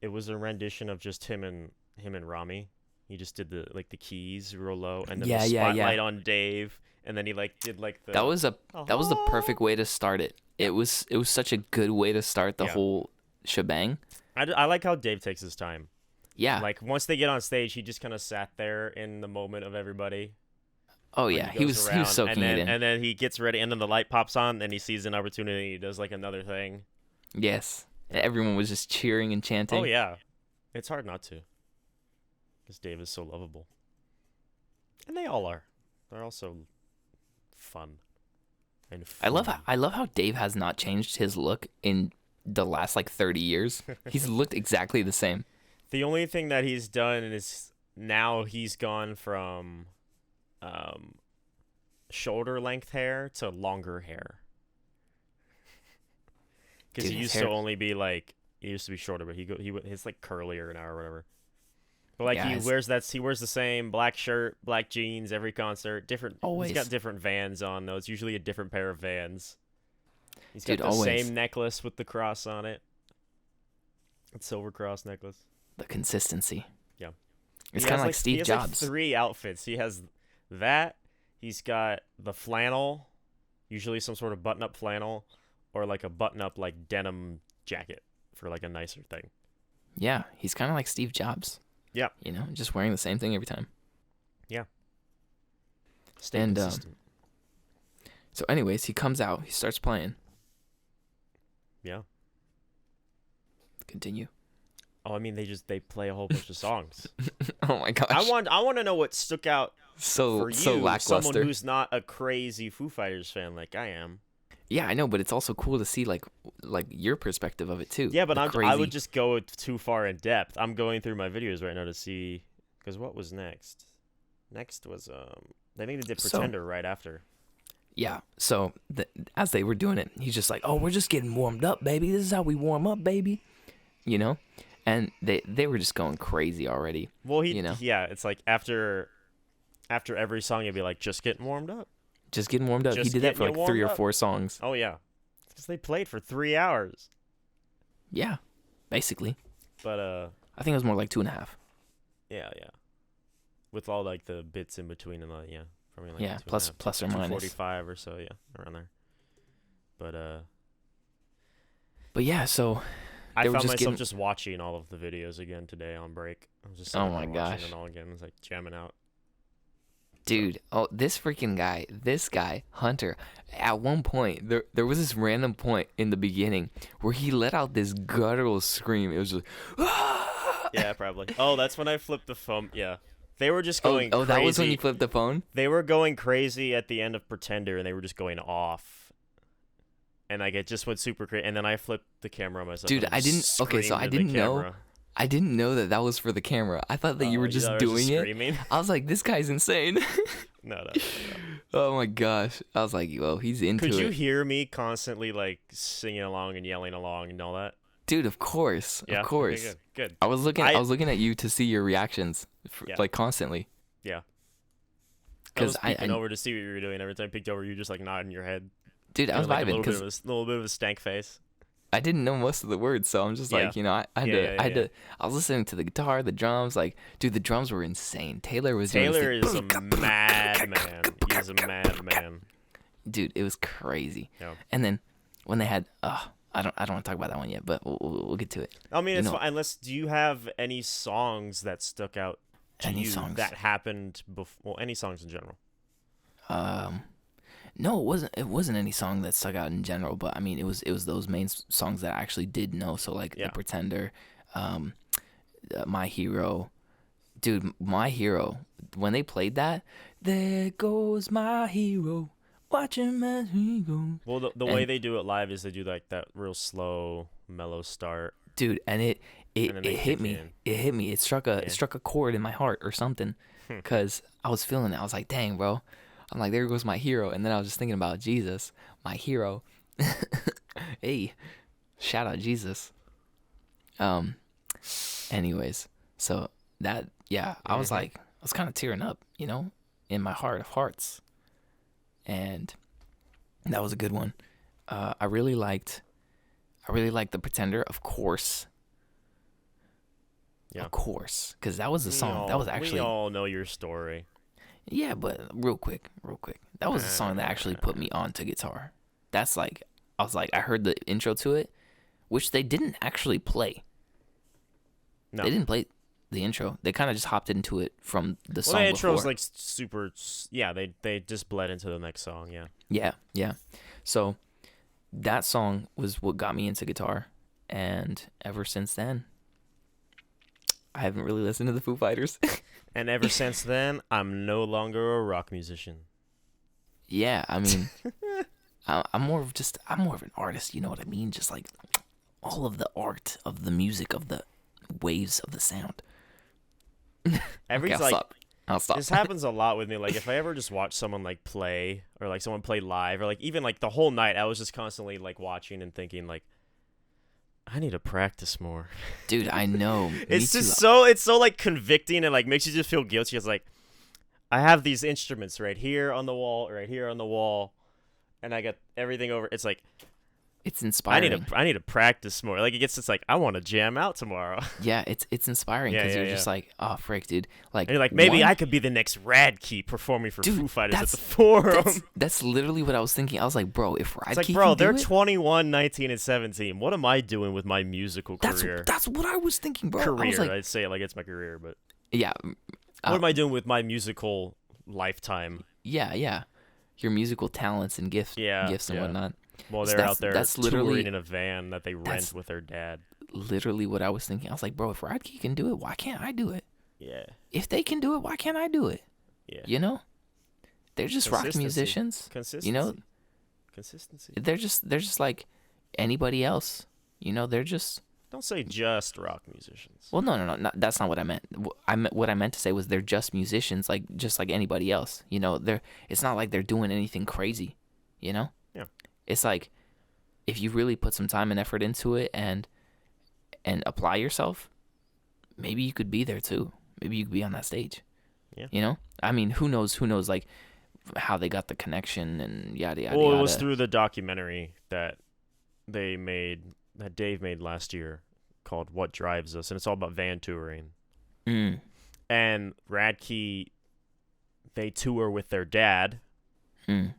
Speaker 1: rendition of just him and Rami. He just did the keys real low and then
Speaker 2: Yeah,
Speaker 1: the
Speaker 2: yeah, yeah.
Speaker 1: spotlight on Dave, and then he did the
Speaker 2: That was the perfect way to start it. It was such a good way to start the
Speaker 1: Yeah.
Speaker 2: whole shebang.
Speaker 1: I like how Dave takes his time.
Speaker 2: Yeah.
Speaker 1: Like once they get on stage, he just kind of sat there in the moment of everybody.
Speaker 2: Oh
Speaker 1: when
Speaker 2: yeah.
Speaker 1: he
Speaker 2: He
Speaker 1: goes
Speaker 2: was
Speaker 1: around,
Speaker 2: soaking
Speaker 1: and then,
Speaker 2: it in.
Speaker 1: And then he gets ready, and then the light pops on, and he sees an opportunity. He does like another thing.
Speaker 2: Yes. Everyone was just cheering and chanting.
Speaker 1: Oh yeah, it's hard not to, because Dave is so lovable, and they all are. They're also fun. And
Speaker 2: I love how Dave has not changed his look in the last like 30 years. He's looked exactly the same.
Speaker 1: The only thing that he's done is now he's gone from shoulder length hair to longer hair. Because he used to only be like, he used to be shorter, but he's like curlier now or whatever. But like he wears the same black shirt, black jeans every concert. Different.
Speaker 2: Always.
Speaker 1: He's got different Vans on though. It's usually a different pair of Vans. He's got the
Speaker 2: always.
Speaker 1: same necklace with the cross on it. It's silver cross necklace.
Speaker 2: The consistency.
Speaker 1: Yeah.
Speaker 2: It's kind of like Steve Jobs.
Speaker 1: Like 3 outfits. He has that. He's got the flannel, usually some sort of button-up flannel, or like a button-up like denim jacket for like a nicer thing.
Speaker 2: Yeah, he's kind of like Steve Jobs.
Speaker 1: Yeah.
Speaker 2: You know, just wearing the same thing every time.
Speaker 1: Yeah.
Speaker 2: Stay consistent. So anyways, he comes out, he starts playing.
Speaker 1: Yeah.
Speaker 2: Continue.
Speaker 1: Oh, I mean, they play a whole bunch of songs.
Speaker 2: Oh my gosh.
Speaker 1: I want to know what stuck out for you,
Speaker 2: so lackluster.
Speaker 1: someone who's not a crazy Foo Fighters fan like I am.
Speaker 2: Yeah, I know, but it's also cool to see like your perspective of it too.
Speaker 1: Yeah, but I would just go too far in depth. I'm going through my videos right now to see, because what was next? Next was I think they did Pretender right after.
Speaker 2: Yeah, so as they were doing it, he's just like, "Oh, we're just getting warmed up, baby. This is how we warm up, baby." You know, and they were just going crazy already.
Speaker 1: Well,
Speaker 2: yeah,
Speaker 1: it's like after every song, you'd be like, "Just getting warmed up."
Speaker 2: Just getting warmed up. He did that for like 3 or 4 songs.
Speaker 1: Oh yeah, because they played for 3 hours.
Speaker 2: Yeah, basically.
Speaker 1: But
Speaker 2: I think it was more like 2.5.
Speaker 1: Yeah. With all like the bits in between and yeah. Probably like
Speaker 2: yeah, plus or minus
Speaker 1: 45 or so, yeah, around there.
Speaker 2: But yeah, so
Speaker 1: I found myself just watching all of the videos again today on break. I was just watching it all again. I was like jamming out.
Speaker 2: Dude, this guy, Hunter, at one point, there was this random point in the beginning where he let out this guttural scream. It was just, ah!
Speaker 1: Yeah, probably. Oh, that's when I flipped the phone. Yeah. They were just going crazy.
Speaker 2: That was when you flipped the phone?
Speaker 1: They were going crazy at the end of Pretender, and they were just going off. And like it just went super crazy. And then I flipped the camera on myself.
Speaker 2: Dude, I didn't know. I didn't know that was for the camera. I thought that you were just doing it. I was like, this guy's insane.
Speaker 1: No.
Speaker 2: Oh my gosh. I was like, well, he's into it.
Speaker 1: Could you hear me constantly like singing along and yelling along and all that?
Speaker 2: Dude, of course.
Speaker 1: Yeah?
Speaker 2: Of course.
Speaker 1: Okay, good.
Speaker 2: I was looking at you to see your reactions like constantly.
Speaker 1: Yeah. I was peeking over to see what you were doing. Every time I peeked over, you just like nodding your head.
Speaker 2: Dude, I was vibing because
Speaker 1: a little bit of a stank face.
Speaker 2: I didn't know most of the words, so I'm just like, I was listening to the guitar, the drums, like, dude, the drums were insane. Taylor is
Speaker 1: a madman. He's a madman.
Speaker 2: Dude, it was crazy.
Speaker 1: Yeah.
Speaker 2: And then when they had, I don't want to talk about that one yet, but we'll get to it.
Speaker 1: I mean, it's fine. Unless, do you have any songs that stuck out to you that happened before? Well, any songs in general.
Speaker 2: No, it wasn't any song that stuck out in general, but I mean, it was those main songs that I actually did know. So like The Pretender, My Hero, dude, My Hero. When they played that, there goes my hero, watch him as he goes.
Speaker 1: Well, the way they do it live is they do like that real slow, mellow start.
Speaker 2: Dude, and it hit me. It hit me. It struck a chord in my heart or something, because I was feeling it. I was like, dang, bro. I'm like, there goes my hero. And then I was just thinking about Jesus, my hero. Hey, shout out Jesus. Anyways, so that, I was like, I was kind of tearing up, in my heart of hearts. And that was a good one. I really liked The Pretender, of course.
Speaker 1: Yeah.
Speaker 2: Of course. Because that was the song. That was actually.
Speaker 1: We all know your story.
Speaker 2: Yeah, but real quick. That was a song that actually put me onto guitar. That's like, I was like, I heard the intro to it, which they didn't actually play. No. They didn't play the intro. They kind of just hopped into it from the song before.
Speaker 1: The intro was like super, they just bled into the next song,
Speaker 2: Yeah. So that song was what got me into guitar. And ever since then, I haven't really listened to the Foo Fighters.
Speaker 1: And ever since then, I'm no longer a rock musician.
Speaker 2: Yeah, I mean, I'm more of an artist. You know what I mean? Just like all of the art of the music of the waves of the sound.
Speaker 1: Every
Speaker 2: Okay,
Speaker 1: like
Speaker 2: I'll stop.
Speaker 1: this happens a lot with me. Like if I ever just watch someone like play or like someone play live or like even like the whole night, I was just constantly like watching and thinking like, I need to practice more.
Speaker 2: Dude, I know.
Speaker 1: It's just so like convicting and like makes you just feel guilty. It's like I have these instruments right here on the wall, and I got everything over. It's like
Speaker 2: it's inspiring.
Speaker 1: I need to practice more. Like it's like I want to jam out tomorrow.
Speaker 2: Yeah, it's inspiring because you're just like, oh frick, dude. Like
Speaker 1: and you're like maybe I could be the next Radkey performing for Foo Fighters at the Forum.
Speaker 2: That's literally what I was thinking. I was like, bro, if Radkey,
Speaker 1: it's like, bro, they're 21, 19, and 17. What am I doing with my musical career?
Speaker 2: That's what I was thinking, bro.
Speaker 1: Career,
Speaker 2: I was like,
Speaker 1: I'd say it like it's my career, but
Speaker 2: yeah.
Speaker 1: What am I doing with my musical lifetime?
Speaker 2: Yeah. Your musical talents and gifts and whatnot.
Speaker 1: Well, they're out there
Speaker 2: that's literally,
Speaker 1: touring in a van that they rent with their dad.
Speaker 2: Literally what I was thinking. I was like, bro, if Radkey can do it, why can't I do it?
Speaker 1: Yeah.
Speaker 2: If they can do it, why can't I do it?
Speaker 1: Yeah.
Speaker 2: You know? They're just rock musicians.
Speaker 1: Consistency.
Speaker 2: You know?
Speaker 1: Consistency.
Speaker 2: They're just like anybody else. You know, they're just...
Speaker 1: Don't say just rock musicians.
Speaker 2: Well, no, that's not what I meant. What I meant to say was they're just musicians, just like anybody else. You know, it's not like they're doing anything crazy, you know?
Speaker 1: Yeah.
Speaker 2: It's like if you really put some time and effort into it and apply yourself, maybe you could be there too. Maybe you could be on that stage.
Speaker 1: Yeah.
Speaker 2: You know? I mean, who knows like how they got the connection and yada yada.
Speaker 1: Well,
Speaker 2: yada.
Speaker 1: it was through the documentary that Dave made last year called What Drives Us, and it's all about van touring.
Speaker 2: Mm.
Speaker 1: And Radkey, they tour with their dad.
Speaker 2: Mm.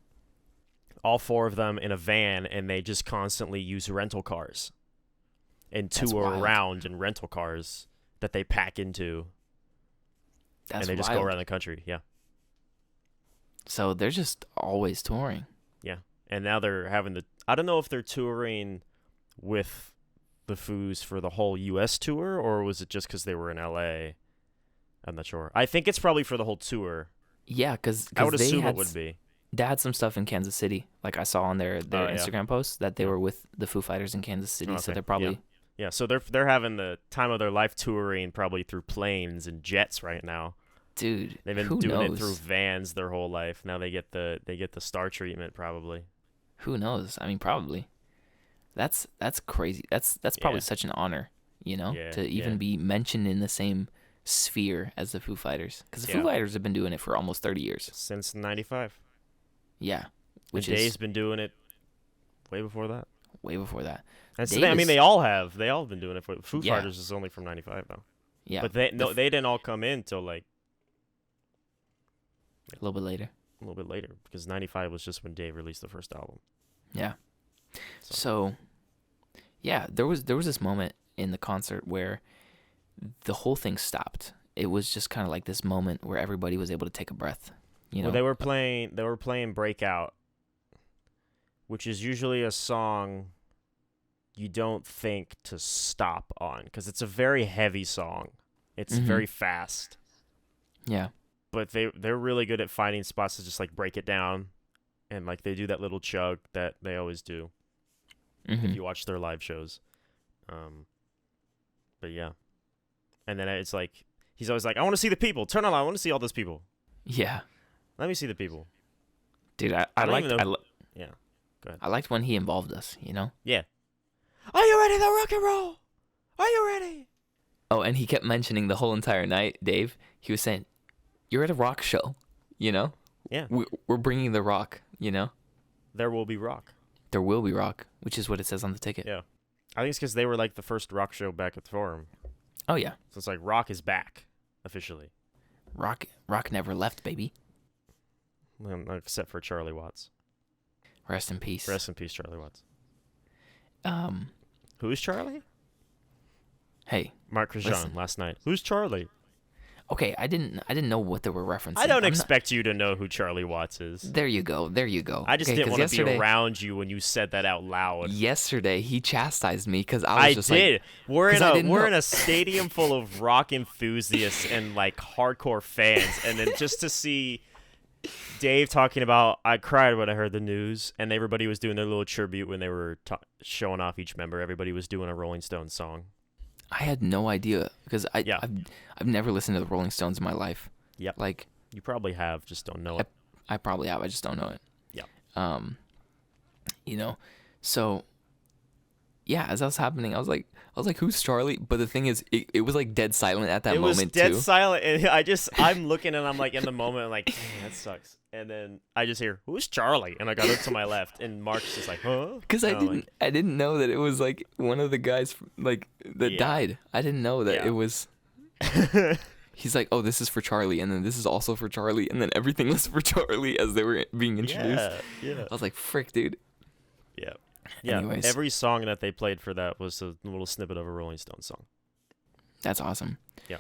Speaker 1: All four of them in a van, and they just constantly use rental cars and tour around in rental cars that they pack into.
Speaker 2: That's
Speaker 1: and they just go around the country. Yeah.
Speaker 2: So they're just always touring.
Speaker 1: Yeah. And now they're having I don't know if they're touring with the Foos for the whole U.S. tour, or was it just because they were in L.A.? I'm not sure. I think it's probably for the whole tour.
Speaker 2: Yeah, because
Speaker 1: I would assume it would be.
Speaker 2: They had some stuff in Kansas City. Like I saw on their Instagram posts that they were with the Foo Fighters in Kansas City. Okay. So they're probably...
Speaker 1: Yeah, so they're having the time of their life touring probably through planes and jets right now.
Speaker 2: Dude,
Speaker 1: they've been doing it through vans their whole life. Now they get the star treatment probably.
Speaker 2: Who knows? I mean, probably. That's crazy. That's probably such an honor, you know, to even be mentioned in the same sphere as the Foo Fighters, because the Foo Fighters have been doing it for almost 30 years
Speaker 1: since '95.
Speaker 2: Yeah,
Speaker 1: which Dave's been doing it way before that.
Speaker 2: Way before that.
Speaker 1: And so I mean, they all have. They all have been doing it. Foo Fighters is only from '95 though.
Speaker 2: Yeah,
Speaker 1: but they didn't all come in till like
Speaker 2: a little bit later.
Speaker 1: A little bit later, because '95 was just when Dave released the first album.
Speaker 2: Yeah. So yeah, there was this moment in the concert where the whole thing stopped. It was just kind of like this moment where everybody was able to take a breath. You know,
Speaker 1: well, they were playing Breakout, which is usually a song you don't think to stop on because it's a very heavy song. It's very fast.
Speaker 2: Yeah.
Speaker 1: But they're really good at finding spots to just like break it down, and like they do that little chug that they always do. If you watch their live shows. But yeah. And then it's like he's always like, I want to see the people. Turn on, I want to see all those people.
Speaker 2: Yeah.
Speaker 1: Let me see the people.
Speaker 2: Dude, I liked
Speaker 1: yeah. Go ahead.
Speaker 2: I liked when he involved us, you know?
Speaker 1: Yeah. Are you ready to rock and roll? Are you ready?
Speaker 2: Oh, and he kept mentioning the whole entire night, Dave. He was saying, you're at a rock show, you know?
Speaker 1: Yeah.
Speaker 2: We're bringing the rock, you know?
Speaker 1: There will be rock.
Speaker 2: There will be rock, which is what it says on the ticket.
Speaker 1: Yeah. I think it's because they were like the first rock show back at the Forum.
Speaker 2: Oh, yeah.
Speaker 1: So it's like rock is back, officially.
Speaker 2: Rock never left, baby.
Speaker 1: Except for Charlie Watts.
Speaker 2: Rest in peace.
Speaker 1: Rest in peace, Charlie Watts. Who's Charlie?
Speaker 2: Hey,
Speaker 1: Mark Rajan last night. Who's Charlie?
Speaker 2: Okay, I didn't know what they were referencing.
Speaker 1: I don't expect you to know who Charlie Watts is.
Speaker 2: There you go.
Speaker 1: I just didn't want to be around you when you said that out loud.
Speaker 2: Yesterday, he chastised me because I was just
Speaker 1: did.
Speaker 2: Like...
Speaker 1: We're in a stadium full of rock enthusiasts and like hardcore fans, and then just to see Dave talking about I cried when I heard the news, and everybody was doing their little tribute when they were showing off each member. Everybody was doing a Rolling Stones song.
Speaker 2: I had no idea because I've never listened to the Rolling Stones in my life.
Speaker 1: Yep.
Speaker 2: Like
Speaker 1: you probably have, just don't know it.
Speaker 2: I probably have. I just don't know it.
Speaker 1: Yeah.
Speaker 2: You know, so yeah, as that was happening, I was like, who's Charlie? But the thing is, it was like dead silent at that moment too.
Speaker 1: It was dead silent, and I'm looking, and I'm like in the moment, I'm like, dang, that sucks. And then I just hear, who's Charlie? And I got up to my left, and Mark's just like, huh?
Speaker 2: Because I didn't know that it was like one of the guys like that died. I didn't know that it was. He's like, oh, this is for Charlie, and then this is also for Charlie, and then everything was for Charlie as they were being introduced.
Speaker 1: Yeah.
Speaker 2: I was like, frick, dude.
Speaker 1: Yeah. Yeah.
Speaker 2: Anyways.
Speaker 1: Every song that they played for that was a little snippet of a Rolling Stones song.
Speaker 2: That's awesome.
Speaker 1: Yeah.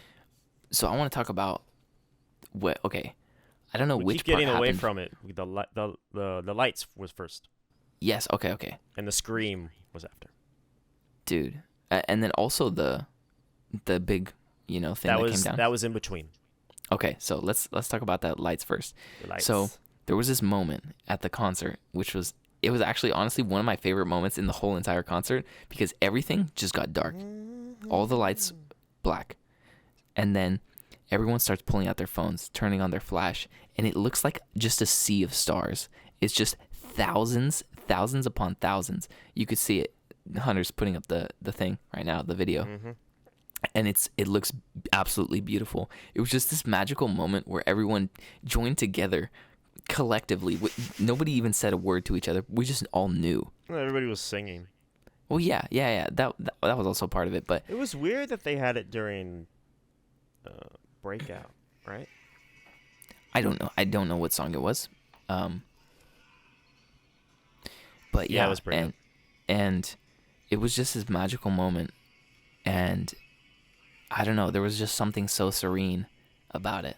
Speaker 2: So I want to talk about what. Okay, I don't know which
Speaker 1: keep getting
Speaker 2: part
Speaker 1: away
Speaker 2: happened.
Speaker 1: from it. The lights was first,
Speaker 2: Yes. Okay.
Speaker 1: and the scream was after.
Speaker 2: Dude, and then also the big thing that came down.
Speaker 1: That was in between.
Speaker 2: Okay, so let's talk about that lights first.
Speaker 1: The lights.
Speaker 2: So there was this moment at the concert, which was actually honestly one of my favorite moments in the whole entire concert because everything just got dark, all the lights black, and then everyone starts pulling out their phones, turning on their flash, and it looks like just a sea of stars. It's just thousands upon thousands. You could see it. Hunter's putting up the thing right now, the video.
Speaker 1: Mm-hmm.
Speaker 2: And it looks absolutely beautiful. It was just this magical moment where everyone joined together collectively. Nobody even said a word to each other. We just all knew.
Speaker 1: Well, everybody was singing.
Speaker 2: Well, yeah. That was also part of it. But
Speaker 1: It was weird that they had it during Breakout, right?
Speaker 2: I don't know. I don't know what song it was. But yeah,
Speaker 1: it was Breakout.
Speaker 2: And it was just this magical moment, and I don't know. There was just something so serene about it,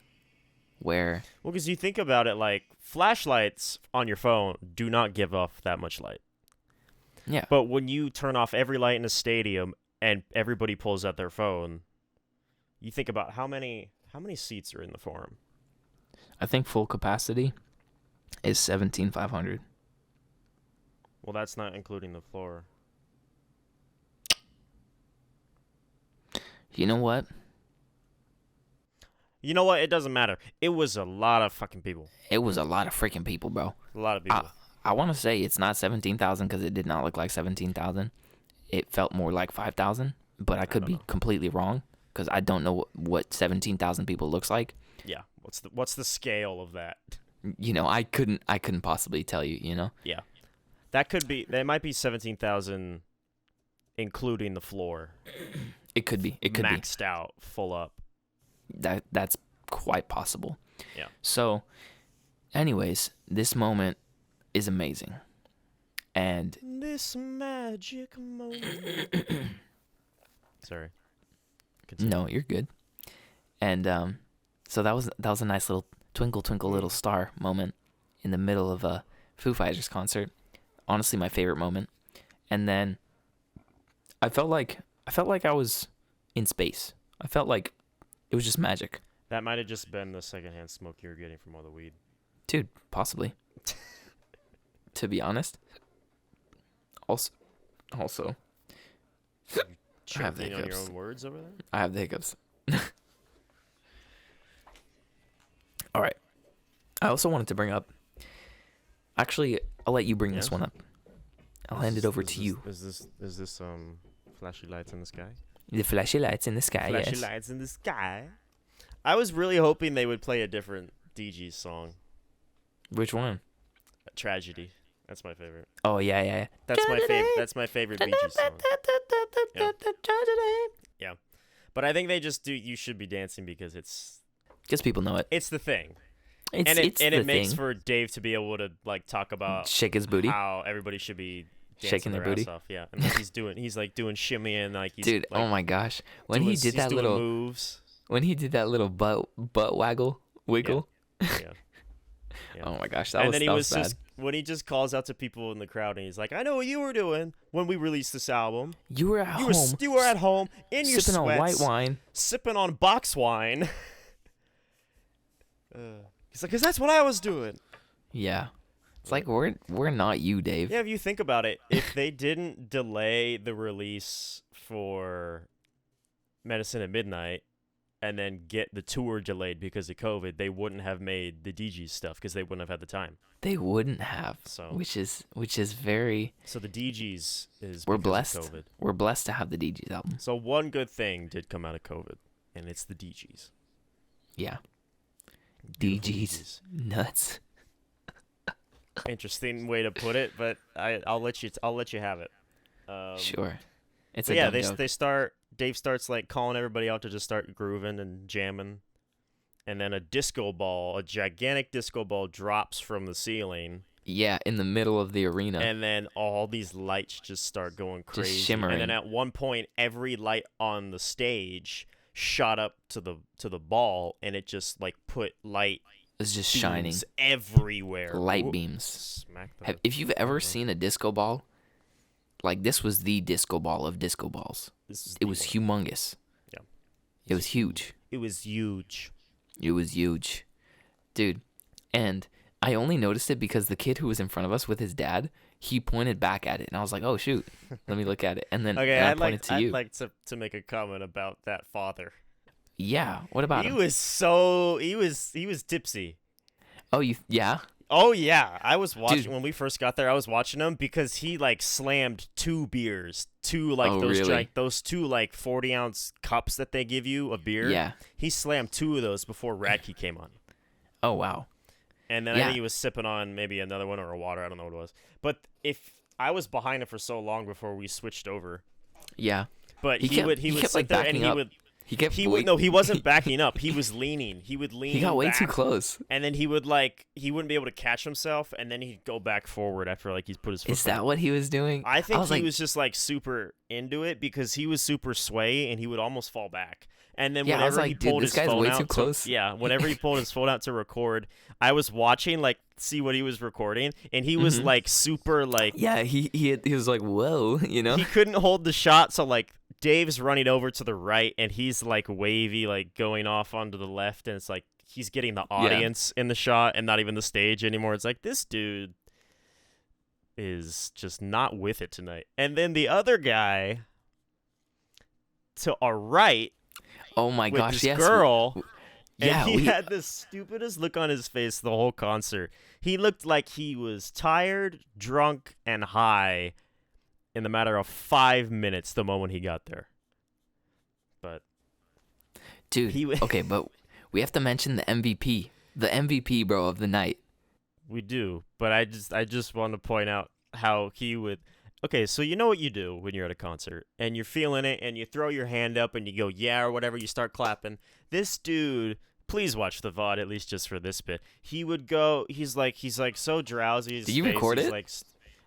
Speaker 2: where
Speaker 1: Well, because you think about it, like flashlights on your phone do not give off that much light.
Speaker 2: yeah,
Speaker 1: But when you turn off every light in a stadium and everybody pulls out their phone, you think about how many seats are in the Forum.
Speaker 2: I think full capacity is 17,500.
Speaker 1: Well, that's not including the floor.
Speaker 2: You know what?
Speaker 1: You know what? It doesn't matter. It was a lot of fucking people.
Speaker 2: It was a lot of freaking people, bro.
Speaker 1: A lot of people.
Speaker 2: I want to say it's not 17,000 because it did not look like 17,000. It felt more like 5,000, but I could be completely wrong because I don't know what 17,000 people looks like.
Speaker 1: Yeah. What's the scale of that?
Speaker 2: I couldn't possibly tell you.
Speaker 1: Yeah. That might be 17,000 including the floor.
Speaker 2: It could be. It could
Speaker 1: maxed out, full up.
Speaker 2: That's quite possible.
Speaker 1: Yeah.
Speaker 2: So, anyways, this moment is amazing, and
Speaker 1: this magic moment. Sorry. Continue.
Speaker 2: No, you're good. And so that was a nice little twinkle twinkle little star moment in the middle of a Foo Fighters concert. Honestly, my favorite moment. And then I felt like I was in space. I felt like it was just magic.
Speaker 1: That might have just been the secondhand smoke you were getting from all the weed.
Speaker 2: Dude, possibly. To be honest. Also,
Speaker 1: You
Speaker 2: I have the
Speaker 1: choking on your
Speaker 2: hiccups.
Speaker 1: own words over there?
Speaker 2: I have the hiccups. All right. I also wanted to bring up. Actually, I'll let you bring this one up. I'll hand it over to you.
Speaker 1: Is this flashy lights in the sky?
Speaker 2: The flashy lights in the sky.
Speaker 1: Flashy
Speaker 2: Yes.
Speaker 1: lights in the sky. I was really hoping they would play a different Dee Gees song.
Speaker 2: Which one?
Speaker 1: Tragedy. That's my favorite.
Speaker 2: Oh yeah.
Speaker 1: That's my favorite. That's my favorite Bee Gees song. Yeah. But I think they just do You Should Be Dancing because it's
Speaker 2: Because people know it.
Speaker 1: the thing.
Speaker 2: It's
Speaker 1: and
Speaker 2: the
Speaker 1: it makes
Speaker 2: thing.
Speaker 1: for Dave to be able to like talk about
Speaker 2: Shake his booty.
Speaker 1: how everybody should be dancing
Speaker 2: Shaking their
Speaker 1: their ass
Speaker 2: booty.
Speaker 1: off. Yeah. And like he's like doing shimmy and like he's
Speaker 2: Dude,
Speaker 1: like,
Speaker 2: oh my gosh. When he
Speaker 1: he's
Speaker 2: did that
Speaker 1: doing
Speaker 2: little
Speaker 1: moves.
Speaker 2: when he did that little butt wiggle.
Speaker 1: Yeah.
Speaker 2: Oh my gosh, that
Speaker 1: And
Speaker 2: was
Speaker 1: then he
Speaker 2: that
Speaker 1: was
Speaker 2: was bad.
Speaker 1: just when he just calls out to people in the crowd and he's like, "I know what you were doing when we released this album.
Speaker 2: You were at home.
Speaker 1: You were at home in your
Speaker 2: sipping
Speaker 1: sweats,
Speaker 2: on white wine.
Speaker 1: sipping on box wine." He's like, 'cause that's what I was doing.
Speaker 2: Yeah. It's like we're not you, Dave.
Speaker 1: Yeah, if you think about it, if they didn't delay the release for Medicine at Midnight and then get the tour delayed because of COVID, they wouldn't have made the Dee Gees stuff because they wouldn't have had the time.
Speaker 2: They wouldn't have.
Speaker 1: So
Speaker 2: which is very.
Speaker 1: So the Dee Gees is
Speaker 2: We're
Speaker 1: because
Speaker 2: blessed.
Speaker 1: of COVID.
Speaker 2: We're blessed to have the Dee Gees album.
Speaker 1: So one good thing did come out of COVID, and it's the Dee Gees.
Speaker 2: Yeah. Dee
Speaker 1: Beautiful
Speaker 2: Gees. Nuts.
Speaker 1: Interesting way to put it, but I'll let you have it.
Speaker 2: Sure. It's
Speaker 1: But
Speaker 2: a
Speaker 1: yeah,
Speaker 2: dumb joke.
Speaker 1: they start. Dave starts like calling everybody out to just start grooving and jamming, and then a gigantic disco ball, drops from the ceiling,
Speaker 2: Yeah, in the middle of the arena.
Speaker 1: and then all these lights just start going crazy.
Speaker 2: shimmering.
Speaker 1: And then at one point, every light on the stage shot up to the ball, and it just like put light
Speaker 2: It's just shining.
Speaker 1: beams everywhere.
Speaker 2: Light
Speaker 1: Whoop.
Speaker 2: beams.
Speaker 1: Smack the-
Speaker 2: If you've ever seen a disco ball, like this was the disco ball of disco balls.
Speaker 1: This is
Speaker 2: It
Speaker 1: the
Speaker 2: was
Speaker 1: one.
Speaker 2: humongous.
Speaker 1: Yeah.
Speaker 2: It was huge.
Speaker 1: It was huge.
Speaker 2: It was huge. Dude, and I only noticed it because the kid who was in front of us with his dad, he pointed back at it, and I was like, "Oh shoot, let me look at it." And then
Speaker 1: Okay,
Speaker 2: and I
Speaker 1: I'd
Speaker 2: pointed to you.
Speaker 1: like to make a comment about that father.
Speaker 2: Yeah, what about
Speaker 1: He
Speaker 2: him?
Speaker 1: was tipsy.
Speaker 2: Oh, yeah.
Speaker 1: Oh yeah, I was watching
Speaker 2: Dude.
Speaker 1: when we first got there. I was watching him because he like slammed 2 beers,
Speaker 2: Oh, really?
Speaker 1: those 2 like 40-ounce cups that they give you of beer.
Speaker 2: Yeah.
Speaker 1: He slammed 2 of those before Radkey came on,
Speaker 2: Oh wow.
Speaker 1: and then I
Speaker 2: Yeah.
Speaker 1: think he was sipping on maybe another one or a water. I don't know what it was, but if I was behind him for so long before we switched over,
Speaker 2: Yeah.
Speaker 1: but
Speaker 2: He
Speaker 1: he would
Speaker 2: kept,
Speaker 1: sit
Speaker 2: like,
Speaker 1: there and
Speaker 2: backing
Speaker 1: he
Speaker 2: up.
Speaker 1: would.
Speaker 2: He
Speaker 1: He wasn't backing up. He was leaning. He would lean.
Speaker 2: He got way too
Speaker 1: back,
Speaker 2: close.
Speaker 1: and then he wouldn't be able to catch himself, and then he'd go back forward after like he's put his foot.
Speaker 2: Is
Speaker 1: down.
Speaker 2: that what he was doing?
Speaker 1: I think
Speaker 2: was
Speaker 1: he
Speaker 2: like,
Speaker 1: was just like super into it because he was super sway and he would almost fall back. And then
Speaker 2: Yeah, I was
Speaker 1: whenever he
Speaker 2: like, dude,
Speaker 1: pulled
Speaker 2: this
Speaker 1: his
Speaker 2: guy's
Speaker 1: phone
Speaker 2: way
Speaker 1: out
Speaker 2: too close.
Speaker 1: whenever he pulled his phone out to record, I was watching like see what he was recording, and he was like super like
Speaker 2: Yeah, he was like, whoa, you know?
Speaker 1: he couldn't hold the shot, so like Dave's running over to the right and he's like wavy, like going off onto the left, and it's like he's getting the audience in the shot and not even the stage anymore. It's like this dude is just not with it tonight. And then the other guy to our right
Speaker 2: Oh my
Speaker 1: with
Speaker 2: gosh,
Speaker 1: this
Speaker 2: yes.
Speaker 1: girl,
Speaker 2: Yeah,
Speaker 1: and he had the stupidest look on his face the whole concert. He looked like he was tired, drunk, and high in the matter of 5 minutes the moment he got there. But
Speaker 2: dude. Okay, but we have to mention the MVP, bro, of the night.
Speaker 1: we do. But I just want to point out how he would. Okay, so you know what you do when you're at a concert and you're feeling it and you throw your hand up and you go yeah or whatever, you start clapping. This dude, please watch the VOD at least just for this bit. He would go. He's like so drowsy. His
Speaker 2: Did you
Speaker 1: face
Speaker 2: record
Speaker 1: is
Speaker 2: it?
Speaker 1: Like,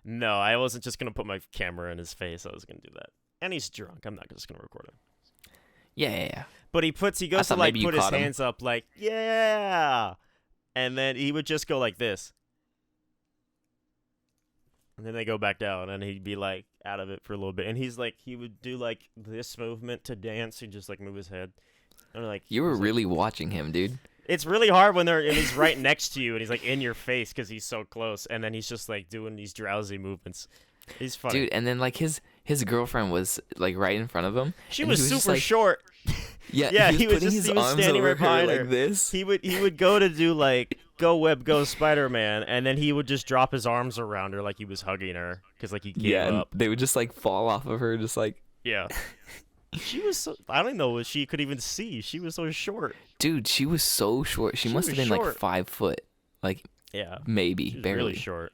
Speaker 1: no, I wasn't just gonna put my camera in his face. I was gonna do that. And he's drunk. I'm not just gonna record him.
Speaker 2: Yeah.
Speaker 1: But he goes to
Speaker 2: thought
Speaker 1: like
Speaker 2: maybe you
Speaker 1: put his
Speaker 2: caught him.
Speaker 1: hands up like yeah, and then he would just go like this. And then they go back down, and he'd be like out of it for a little bit. And he's like, he would do like this movement to dance and just like move his head. And like
Speaker 2: You were
Speaker 1: he's like-
Speaker 2: really watching him, dude.
Speaker 1: It's really hard when he's right next to you and he's like in your face because he's so close. And then he's just like doing these drowsy movements. He's funny.
Speaker 2: Dude, and then like his girlfriend was like right in front of him.
Speaker 1: She
Speaker 2: and
Speaker 1: was
Speaker 2: he just,
Speaker 1: super
Speaker 2: like,
Speaker 1: short.
Speaker 2: Yeah,
Speaker 1: he was
Speaker 2: putting his arms
Speaker 1: standing
Speaker 2: over
Speaker 1: right behind
Speaker 2: her
Speaker 1: her
Speaker 2: like this.
Speaker 1: He would go to do like go web go Spider-Man, and then he would just drop his arms around her like he was hugging her because like he gave
Speaker 2: Yeah, and
Speaker 1: up.
Speaker 2: they would just like fall off of her, just like.
Speaker 1: Yeah. She was so, I don't know what she could even see. She was so short.
Speaker 2: Dude, she was so short. She must have
Speaker 1: was
Speaker 2: been like
Speaker 1: short.
Speaker 2: 5 foot, like
Speaker 1: Yeah.
Speaker 2: maybe
Speaker 1: She was
Speaker 2: barely.
Speaker 1: really short.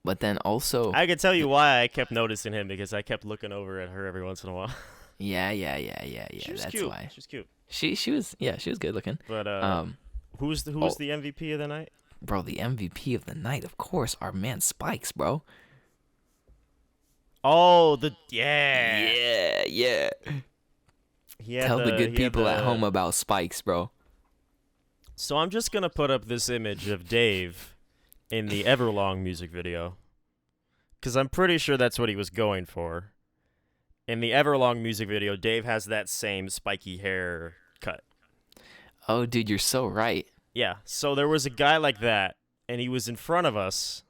Speaker 2: But then also,
Speaker 1: I could tell you why I kept noticing him because I kept looking over at her every once in a while.
Speaker 2: yeah.
Speaker 1: She was
Speaker 2: That's
Speaker 1: cute.
Speaker 2: why
Speaker 1: She was cute.
Speaker 2: she was she was good looking.
Speaker 1: But who was the MVP of the night?
Speaker 2: Bro, the MVP of the night, of course, our man Spikes, bro.
Speaker 1: Oh,
Speaker 2: Yeah.
Speaker 1: He had
Speaker 2: Tell the good
Speaker 1: he had
Speaker 2: people at
Speaker 1: the-
Speaker 2: home about Spikes, bro.
Speaker 1: So I'm just gonna put up this image of Dave in the Everlong music video, because I'm pretty sure that's what he was going for. In the Everlong music video, Dave has that same spiky hair cut.
Speaker 2: Oh, dude, you're so right.
Speaker 1: Yeah, so there was a guy like that, and he was in front of us,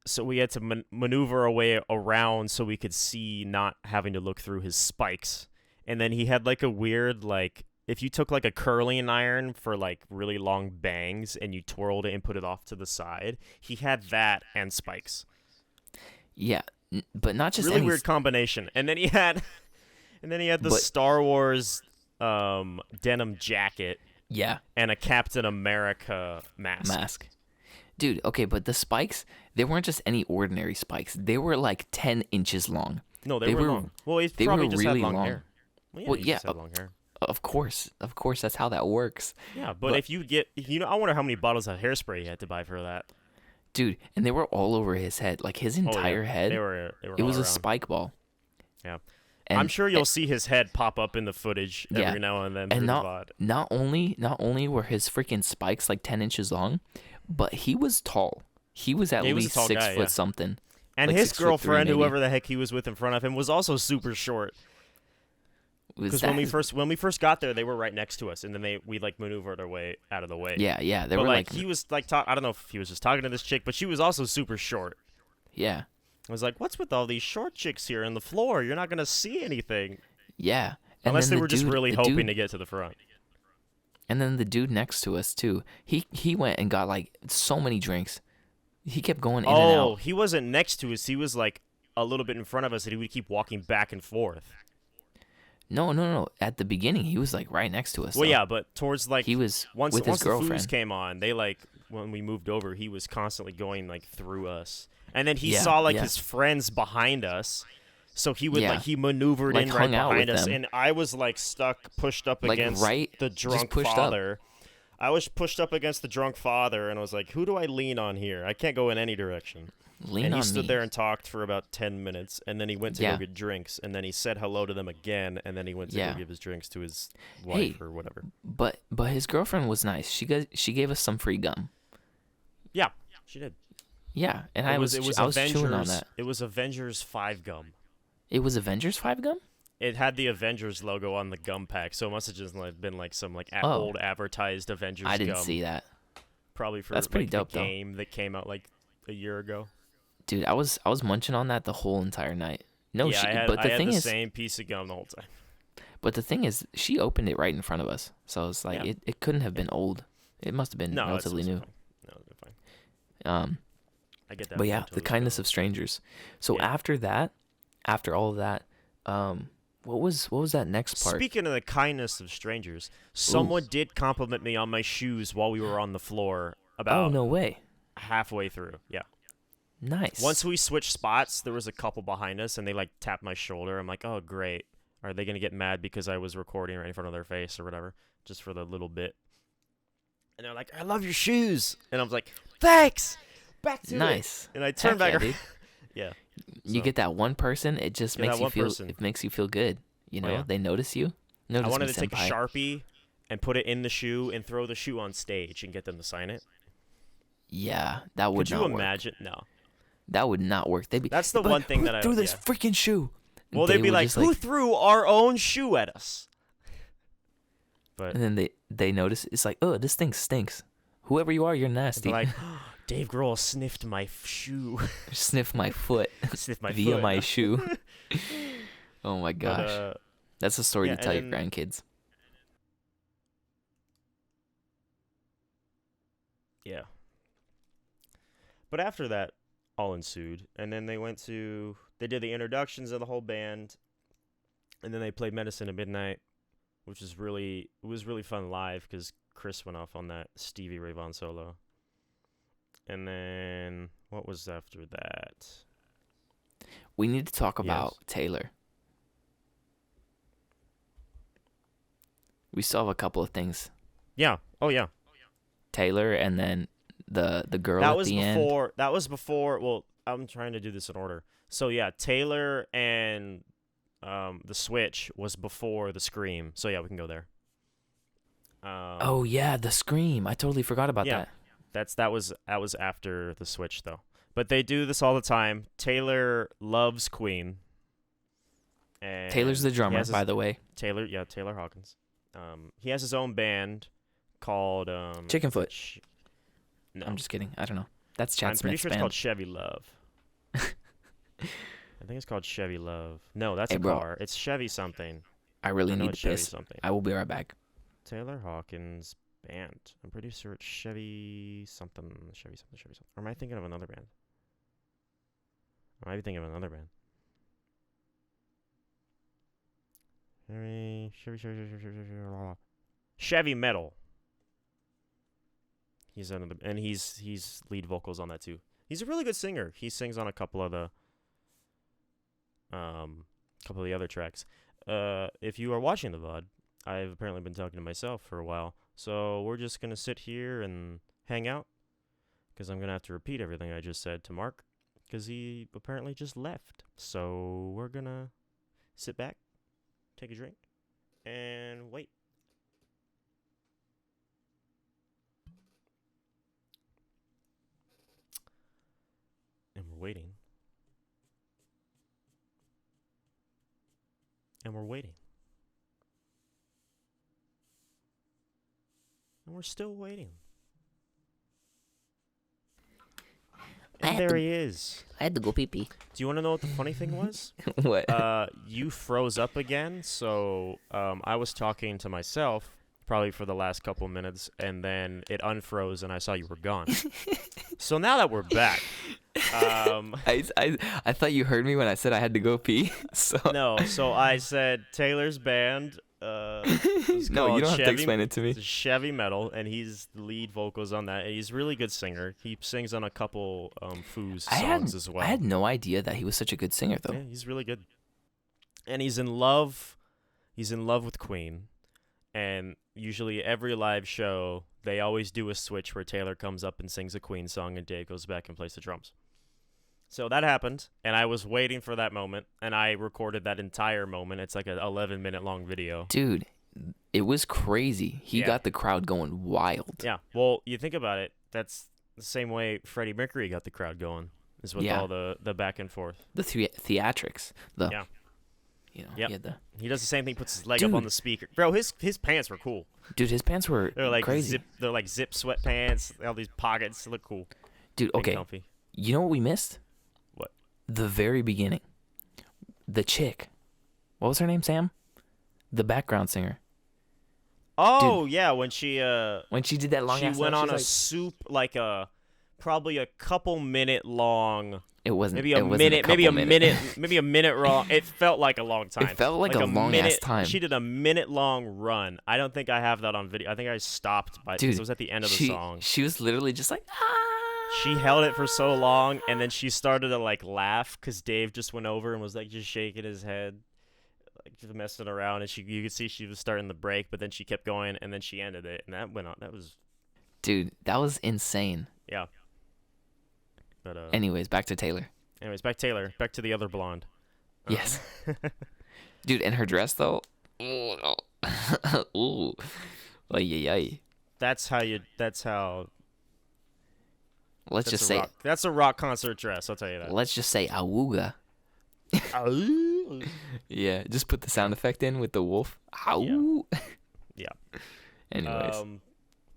Speaker 1: so we had to maneuver our way around so we could see, not having to look through his spikes. And then he had like a weird, like, if you took like a curling iron for like really long bangs and you twirled it and put it off to the side, he had that and spikes.
Speaker 2: Yeah, but not just
Speaker 1: Really
Speaker 2: any
Speaker 1: weird combination. And then he had the
Speaker 2: But-
Speaker 1: Star Wars denim jacket
Speaker 2: Yeah,
Speaker 1: and a Captain America
Speaker 2: mask. Dude, okay, but the spikes, they weren't just any ordinary spikes. They were like 10 inches long.
Speaker 1: No, they
Speaker 2: They
Speaker 1: were
Speaker 2: were-
Speaker 1: long. Well, he
Speaker 2: they
Speaker 1: probably
Speaker 2: were
Speaker 1: just
Speaker 2: really
Speaker 1: had long
Speaker 2: long.
Speaker 1: hair. Well,
Speaker 2: Well,
Speaker 1: he
Speaker 2: yeah,
Speaker 1: just had long hair.
Speaker 2: Of course, that's how that works.
Speaker 1: Yeah, but if you get, I wonder how many bottles of hairspray you had to buy for that.
Speaker 2: Dude, and they were all over his head. Like his
Speaker 1: Oh, yeah.
Speaker 2: entire head,
Speaker 1: They were
Speaker 2: it was
Speaker 1: all
Speaker 2: a
Speaker 1: around.
Speaker 2: spike ball.
Speaker 1: Yeah.
Speaker 2: And,
Speaker 1: I'm sure you'll see his head pop up in the footage
Speaker 2: Yeah.
Speaker 1: every now and then
Speaker 2: and
Speaker 1: through
Speaker 2: not
Speaker 1: the VOD.
Speaker 2: not only were his freaking spikes like 10 inches long, but he was tall. He was at
Speaker 1: Yeah, he was a
Speaker 2: least
Speaker 1: tall
Speaker 2: 6
Speaker 1: guy,
Speaker 2: foot
Speaker 1: yeah.
Speaker 2: something.
Speaker 1: And
Speaker 2: like
Speaker 1: his
Speaker 2: 6'3"
Speaker 1: girlfriend,
Speaker 2: maybe.
Speaker 1: whoever the heck he was with in front of him, was also super short.
Speaker 2: Was
Speaker 1: Because
Speaker 2: that
Speaker 1: when we first got there, they were right next to us, and then we like maneuvered our way out of the way.
Speaker 2: Yeah, they
Speaker 1: but
Speaker 2: were
Speaker 1: like
Speaker 2: like
Speaker 1: he was like I don't know if he was just talking to this chick, but she was also super short.
Speaker 2: yeah.
Speaker 1: I was like, "What's with all these short chicks here on the floor? You're not gonna see anything
Speaker 2: Yeah. And
Speaker 1: unless
Speaker 2: then
Speaker 1: they
Speaker 2: the
Speaker 1: were just
Speaker 2: dude-
Speaker 1: really
Speaker 2: the
Speaker 1: hoping
Speaker 2: dude-
Speaker 1: to get to the front."
Speaker 2: And then the dude next to us too. He went and got like so many drinks. He kept going in and
Speaker 1: Oh,
Speaker 2: out.
Speaker 1: he wasn't next to us. He was like a little bit in front of us, and he would keep walking back and forth.
Speaker 2: No. At the beginning, he was like right next to us.
Speaker 1: Well,
Speaker 2: though.
Speaker 1: yeah, but towards like
Speaker 2: He was
Speaker 1: once
Speaker 2: with his
Speaker 1: the Foos
Speaker 2: girlfriend.
Speaker 1: came on, they like when we moved over, he was constantly going like through us, and then he
Speaker 2: Yeah,
Speaker 1: saw like
Speaker 2: yeah.
Speaker 1: his friends behind us, so he would
Speaker 2: Yeah.
Speaker 1: like he maneuvered
Speaker 2: Like,
Speaker 1: in right
Speaker 2: hung out
Speaker 1: behind
Speaker 2: with
Speaker 1: us,
Speaker 2: them.
Speaker 1: and I was like stuck, pushed up
Speaker 2: Like,
Speaker 1: against
Speaker 2: right-
Speaker 1: the
Speaker 2: just
Speaker 1: drunk
Speaker 2: pushed up.
Speaker 1: father. I was pushed up against the drunk father, and I was like, "Who do I lean on here? I can't go in any direction."
Speaker 2: Lean
Speaker 1: And he
Speaker 2: on
Speaker 1: stood
Speaker 2: me.
Speaker 1: there and talked for about 10 minutes, and then he went to
Speaker 2: Yeah.
Speaker 1: go get drinks, and then he said hello to them again, and then he went to
Speaker 2: Yeah.
Speaker 1: go give his drinks to his wife or whatever.
Speaker 2: But his girlfriend was nice. She gave us some free gum.
Speaker 1: Yeah, she did.
Speaker 2: Yeah, and
Speaker 1: It
Speaker 2: I
Speaker 1: was
Speaker 2: was chewing on that.
Speaker 1: It was Avengers 5 gum.
Speaker 2: It was Avengers 5 gum?
Speaker 1: It had the Avengers logo on the gum pack, so it must have just like been like some like
Speaker 2: Oh.
Speaker 1: old advertised Avengers
Speaker 2: I didn't
Speaker 1: gum.
Speaker 2: see that.
Speaker 1: Probably for
Speaker 2: That's pretty
Speaker 1: like,
Speaker 2: dope,
Speaker 1: the
Speaker 2: though.
Speaker 1: game that came out like a year ago.
Speaker 2: Dude, I was munching on that the whole entire night. No,
Speaker 1: yeah,
Speaker 2: but the
Speaker 1: I had
Speaker 2: thing
Speaker 1: the
Speaker 2: is,
Speaker 1: same piece of gum the whole time.
Speaker 2: she opened it right in front of us. So I was like,
Speaker 1: Yeah.
Speaker 2: it couldn't have been old. It must have been
Speaker 1: No,
Speaker 2: relatively
Speaker 1: it's
Speaker 2: new.
Speaker 1: fine. No, it's fine. I get that.
Speaker 2: But yeah,
Speaker 1: point
Speaker 2: the
Speaker 1: totally
Speaker 2: kindness
Speaker 1: still.
Speaker 2: of strangers. So
Speaker 1: Yeah.
Speaker 2: after all of that, what was that next part?
Speaker 1: Speaking of the kindness of strangers, someone did compliment me on my shoes while we were on the floor about
Speaker 2: Oh no way!
Speaker 1: halfway through. Yeah.
Speaker 2: Nice.
Speaker 1: Once we switched spots, there was a couple behind us, and they like tapped my shoulder. I'm like, oh great, are they gonna get mad because I was recording right in front of their face or whatever, just for the little bit? And they're like, I love your shoes, and I was like, thanks. Back to it.
Speaker 2: Nice.
Speaker 1: And I turned
Speaker 2: Heck
Speaker 1: back
Speaker 2: yeah,
Speaker 1: around.
Speaker 2: dude.
Speaker 1: Yeah.
Speaker 2: You
Speaker 1: So,
Speaker 2: get that one person, it just
Speaker 1: Yeah,
Speaker 2: makes
Speaker 1: that
Speaker 2: you
Speaker 1: one
Speaker 2: feel.
Speaker 1: person.
Speaker 2: It makes you feel good. You know,
Speaker 1: yeah.
Speaker 2: they notice you.
Speaker 1: I
Speaker 2: Notice
Speaker 1: wanted
Speaker 2: me,
Speaker 1: to take a
Speaker 2: senpai.
Speaker 1: Sharpie and put it in the shoe and throw the shoe on stage and get them to sign it.
Speaker 2: Yeah, that would
Speaker 1: Could you
Speaker 2: not work.
Speaker 1: imagine? No.
Speaker 2: That would not work. They'd be.
Speaker 1: That's the
Speaker 2: "But
Speaker 1: one thing
Speaker 2: who
Speaker 1: that I-
Speaker 2: threw this
Speaker 1: yeah.
Speaker 2: freaking shoe.
Speaker 1: Well, they'd be
Speaker 2: would
Speaker 1: like,
Speaker 2: just,
Speaker 1: who threw our own shoe at us? But
Speaker 2: And then they notice it's like, oh, this thing stinks. Whoever you are, you're nasty.
Speaker 1: they're like, Dave Grohl sniffed my shoe.
Speaker 2: Sniff my foot
Speaker 1: Sniffed my
Speaker 2: via
Speaker 1: foot.
Speaker 2: my shoe. Oh my
Speaker 1: But,
Speaker 2: gosh, that's a story
Speaker 1: yeah,
Speaker 2: to tell your
Speaker 1: and then-
Speaker 2: grandkids.
Speaker 1: yeah. But after that, all ensued, and then they did the introductions of the whole band, and then they played Medicine at Midnight, which was really fun live because Chris went off on that Stevie Ray Vaughan solo. And then what was after that?
Speaker 2: We need to talk
Speaker 1: Yes.
Speaker 2: about Taylor. We still have a couple of things.
Speaker 1: Yeah. Oh yeah.
Speaker 2: Taylor and then the girl
Speaker 1: That
Speaker 2: at
Speaker 1: was
Speaker 2: the end.
Speaker 1: before. That was before. Well, I'm trying to do this in order. So yeah, Taylor and the Switch was before the Scream. So yeah, we can go there.
Speaker 2: Oh yeah, the scream. I totally forgot about
Speaker 1: yeah.
Speaker 2: that.
Speaker 1: That was after the Switch though. But they do this all the time. Taylor loves Queen. And
Speaker 2: Taylor's the
Speaker 1: he
Speaker 2: drummer,
Speaker 1: has
Speaker 2: by the way.
Speaker 1: Taylor Hawkins. He has his own band called
Speaker 2: Chicken Foot.
Speaker 1: No,
Speaker 2: I'm just kidding. I don't know. That's
Speaker 1: I'm
Speaker 2: Chad
Speaker 1: pretty
Speaker 2: Smith's
Speaker 1: sure it's
Speaker 2: band.
Speaker 1: called Chevy Love. I think it's called Chevy Love. No, that's
Speaker 2: Hey,
Speaker 1: a
Speaker 2: bro.
Speaker 1: car. It's Chevy something.
Speaker 2: I really
Speaker 1: I know
Speaker 2: need
Speaker 1: it's
Speaker 2: to
Speaker 1: Chevy
Speaker 2: piss.
Speaker 1: something.
Speaker 2: I will be right back.
Speaker 1: Taylor Hawkins band. I'm pretty sure it's Chevy something. Chevy something. Chevy something. Or am I thinking of another band? I might be thinking of another band. Chevy Metal. He's another, and he's lead vocals on that too. He's a really good singer. He sings on a couple of the other tracks. If you are watching the VOD, I've apparently been talking to myself for a while. So we're just gonna sit here and hang out, because I'm gonna have to repeat everything I just said to Mark, because he apparently just left. So we're gonna sit back, take a drink, and wait. And we're waiting. And we're waiting. And we're still waiting. And there he is.
Speaker 2: I had to go pee-pee.
Speaker 1: Do you want to know what the funny thing was?
Speaker 2: What?
Speaker 1: You froze up again, so I was talking to myself probably for the last couple minutes, and then it unfroze, and I saw you were gone. So now that we're back,
Speaker 2: I thought you heard me when I said I had to go pee. So
Speaker 1: no, so I said Taylor's band. It's
Speaker 2: no, you
Speaker 1: called
Speaker 2: don't have to explain it to me.
Speaker 1: It's Chevy Metal, and he's the lead vocals on that. And he's a really good singer. He sings on a couple Foos songs as well.
Speaker 2: I had no idea that he was such a good singer, though.
Speaker 1: Yeah, he's really good. And he's in love. He's in love with Queen. And usually every live show, they always do a switch where Taylor comes up and sings a Queen song, and Dave goes back and plays the drums. So that happened, and I was waiting for that moment, and I recorded that entire moment. It's like an 11-minute long video.
Speaker 2: Dude, it was crazy. He
Speaker 1: Yeah.
Speaker 2: got the crowd going wild.
Speaker 1: Yeah, well, you think about it, that's the same way Freddie Mercury got the crowd going, is with
Speaker 2: Yeah.
Speaker 1: all the back and forth.
Speaker 2: The theatrics.
Speaker 1: Yeah.
Speaker 2: You know,
Speaker 1: Yep.
Speaker 2: he had the...
Speaker 1: He does the same thing, puts his leg up on
Speaker 2: Dude.
Speaker 1: the speaker. Bro, his pants were cool.
Speaker 2: Dude, his pants were
Speaker 1: They're like
Speaker 2: crazy.
Speaker 1: They're like zip sweatpants, all these pockets, they look cool.
Speaker 2: Dude,
Speaker 1: Big
Speaker 2: okay.
Speaker 1: comfy.
Speaker 2: You know what we missed?
Speaker 1: What?
Speaker 2: The very beginning. The chick. What was her name, Sam? The background singer.
Speaker 1: Oh, yeah, when she
Speaker 2: When she did that long
Speaker 1: she
Speaker 2: ass
Speaker 1: went
Speaker 2: note,
Speaker 1: on
Speaker 2: she's
Speaker 1: like probably a couple minute long,
Speaker 2: it wasn't
Speaker 1: maybe a
Speaker 2: it wasn't
Speaker 1: minute, maybe a
Speaker 2: couple
Speaker 1: minute, maybe a minute long. It felt like a long time.
Speaker 2: It felt like a long
Speaker 1: minute,
Speaker 2: ass time.
Speaker 1: She did a minute long run. I don't think I have that on video. I think I stopped by
Speaker 2: Dude,
Speaker 1: because it was at the end of the song.
Speaker 2: She was literally just like, ah.
Speaker 1: She held it for so long, and then she started to like laugh because Dave just went over and was like just shaking his head, like just messing around, and you could see she was starting the break, but then she kept going, and then she ended it, and that went on. That was,
Speaker 2: Dude, that was insane.
Speaker 1: yeah. But
Speaker 2: Anyways, back to Taylor.
Speaker 1: anyways, back to the other blonde.
Speaker 2: Yes. Dude, and her dress though. Ooh. Ay, ay, ay.
Speaker 1: That's how.
Speaker 2: Let's just say
Speaker 1: That's a rock concert dress. I'll tell you that.
Speaker 2: let's just say awooga. Yeah, just put the sound effect in with the wolf. Ow.
Speaker 1: Yeah.
Speaker 2: Anyways,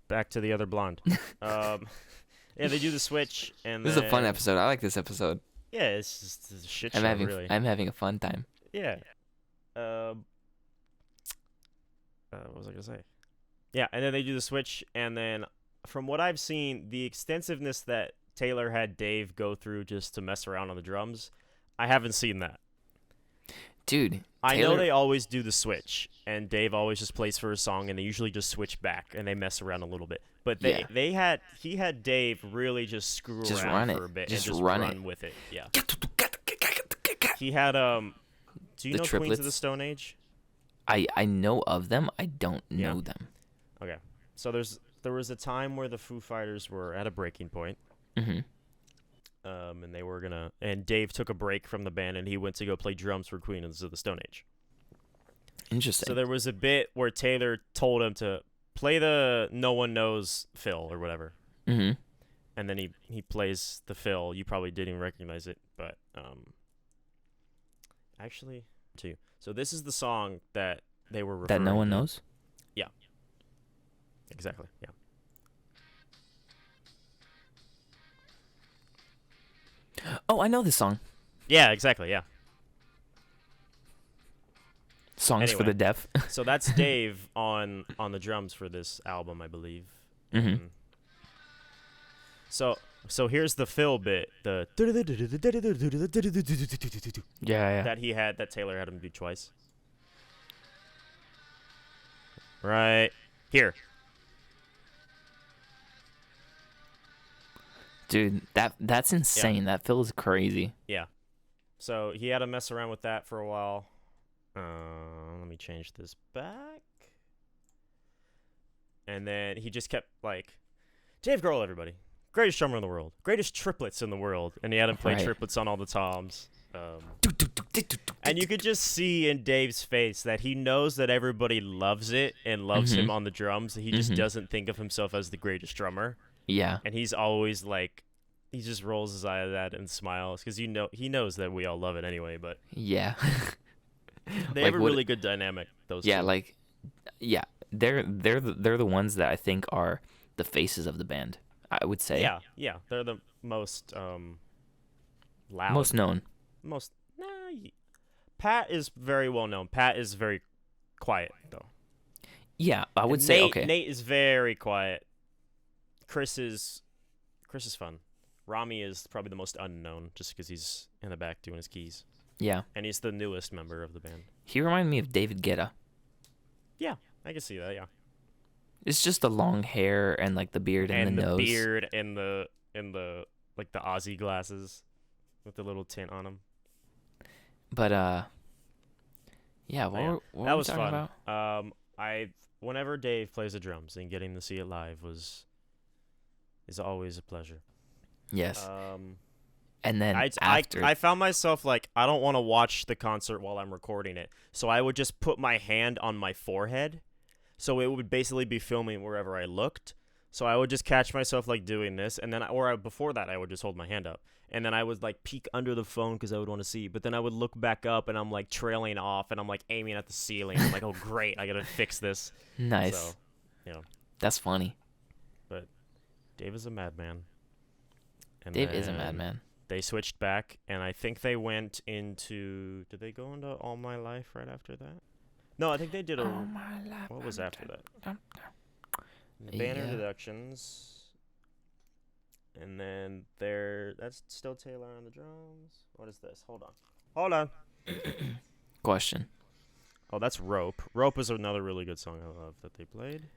Speaker 1: Back to the other blonde. Yeah, they do the switch, and
Speaker 2: this is a fun
Speaker 1: then-
Speaker 2: episode. I like this episode.
Speaker 1: Yeah, it's just a shit show, really.
Speaker 2: I'm having a fun time.
Speaker 1: Yeah. What was I gonna say? Yeah, and then they do the switch, and then from what I've seen, the extensiveness that Taylor had Dave go through just to mess around on the drums, I haven't seen that.
Speaker 2: Dude,
Speaker 1: I know
Speaker 2: Taylor-
Speaker 1: they always do the switch, and Dave always just plays for a song, and they usually just switch back and they mess around a little bit. But he had Dave really just screw
Speaker 2: Just
Speaker 1: around
Speaker 2: run
Speaker 1: for
Speaker 2: it.
Speaker 1: a bit
Speaker 2: Just
Speaker 1: and just
Speaker 2: run
Speaker 1: run
Speaker 2: it.
Speaker 1: with it. Yeah. He had do you
Speaker 2: The
Speaker 1: know Queens
Speaker 2: triplets?
Speaker 1: of the Stone Age?
Speaker 2: I know of them. I don't
Speaker 1: Yeah.
Speaker 2: know them.
Speaker 1: Okay. So there was a time where the Foo Fighters were at a breaking point.
Speaker 2: Mm-hmm.
Speaker 1: And Dave took a break from the band and he went to go play drums for Queens of the Stone Age.
Speaker 2: Interesting.
Speaker 1: So there was a bit where Taylor told him to play the No One Knows fill or whatever.
Speaker 2: Mm-hmm.
Speaker 1: And then he plays the fill. You probably didn't even recognize it, but actually too. So this is the song that they were referring
Speaker 2: That no one
Speaker 1: to.
Speaker 2: knows?
Speaker 1: Yeah. Exactly. Yeah.
Speaker 2: Oh, I know this song.
Speaker 1: Yeah. Exactly. Yeah.
Speaker 2: Songs for
Speaker 1: Anyway,
Speaker 2: the deaf.
Speaker 1: so that's Dave on the drums for this album, I believe.
Speaker 2: Mm-hmm.
Speaker 1: And so here's the fill bit, the
Speaker 2: Yeah.
Speaker 1: that he had that Taylor had him do twice. Right here.
Speaker 2: Dude, that's insane. That feels crazy.
Speaker 1: Yeah. So he had to mess around with that for a while. Let me change this back. And then he just kept like, Dave Grohl, everybody, greatest drummer in the world, greatest triplets in the world, and he had him play triplets on all the toms. And you could just see in Dave's face that he knows that everybody loves it and loves him on the drums. He just doesn't think of himself as the greatest drummer.
Speaker 2: Yeah.
Speaker 1: And he's always like, he just rolls his eye at that and smiles because he knows that we all love it anyway. But
Speaker 2: yeah,
Speaker 1: they have a really good dynamic. Those two.
Speaker 2: like, yeah, they're the ones that I think are the faces of the band. I would say.
Speaker 1: Yeah, they're the most loud,
Speaker 2: most known.
Speaker 1: Pat is very well known. Pat is very quiet though.
Speaker 2: Yeah, I would say okay.
Speaker 1: Nate is very quiet. Chris is fun. Rami is probably the most unknown just because he's in the back doing his keys.
Speaker 2: Yeah.
Speaker 1: And he's the newest member of the band.
Speaker 2: He reminded me of David Guetta.
Speaker 1: Yeah, I can see that, yeah.
Speaker 2: It's just the long hair and like the beard and the nose.
Speaker 1: And the beard and the like the Aussie glasses with the little tint on them.
Speaker 2: But yeah, what
Speaker 1: that
Speaker 2: were we
Speaker 1: was
Speaker 2: talking
Speaker 1: fun.
Speaker 2: about?
Speaker 1: Whenever Dave plays the drums and getting to see it live is always a pleasure.
Speaker 2: Yes. And then after
Speaker 1: I found myself like I don't want to watch the concert while I'm recording it, so I would just put my hand on my forehead, so it would basically be filming wherever I looked. So I would just catch myself like doing this, and then before that I would just hold my hand up, and then I would like peek under the phone because I would want to see, but then I would look back up and I'm like trailing off and I'm like aiming at the ceiling. I'm like, oh great, I gotta fix this.
Speaker 2: Nice.
Speaker 1: So, you know.
Speaker 2: That's funny.
Speaker 1: But Dave is a madman. And
Speaker 2: Dave is a madman.
Speaker 1: They switched back, and I think they went into. Did they go into All My Life right after that? No, I think they did a.
Speaker 2: All My Life.
Speaker 1: What was after that? The band
Speaker 2: Yeah.
Speaker 1: introductions, and then that's still Taylor on the drums. What is this? Hold on.
Speaker 2: Question.
Speaker 1: Oh, that's Rope. Rope is another really good song I love that they played.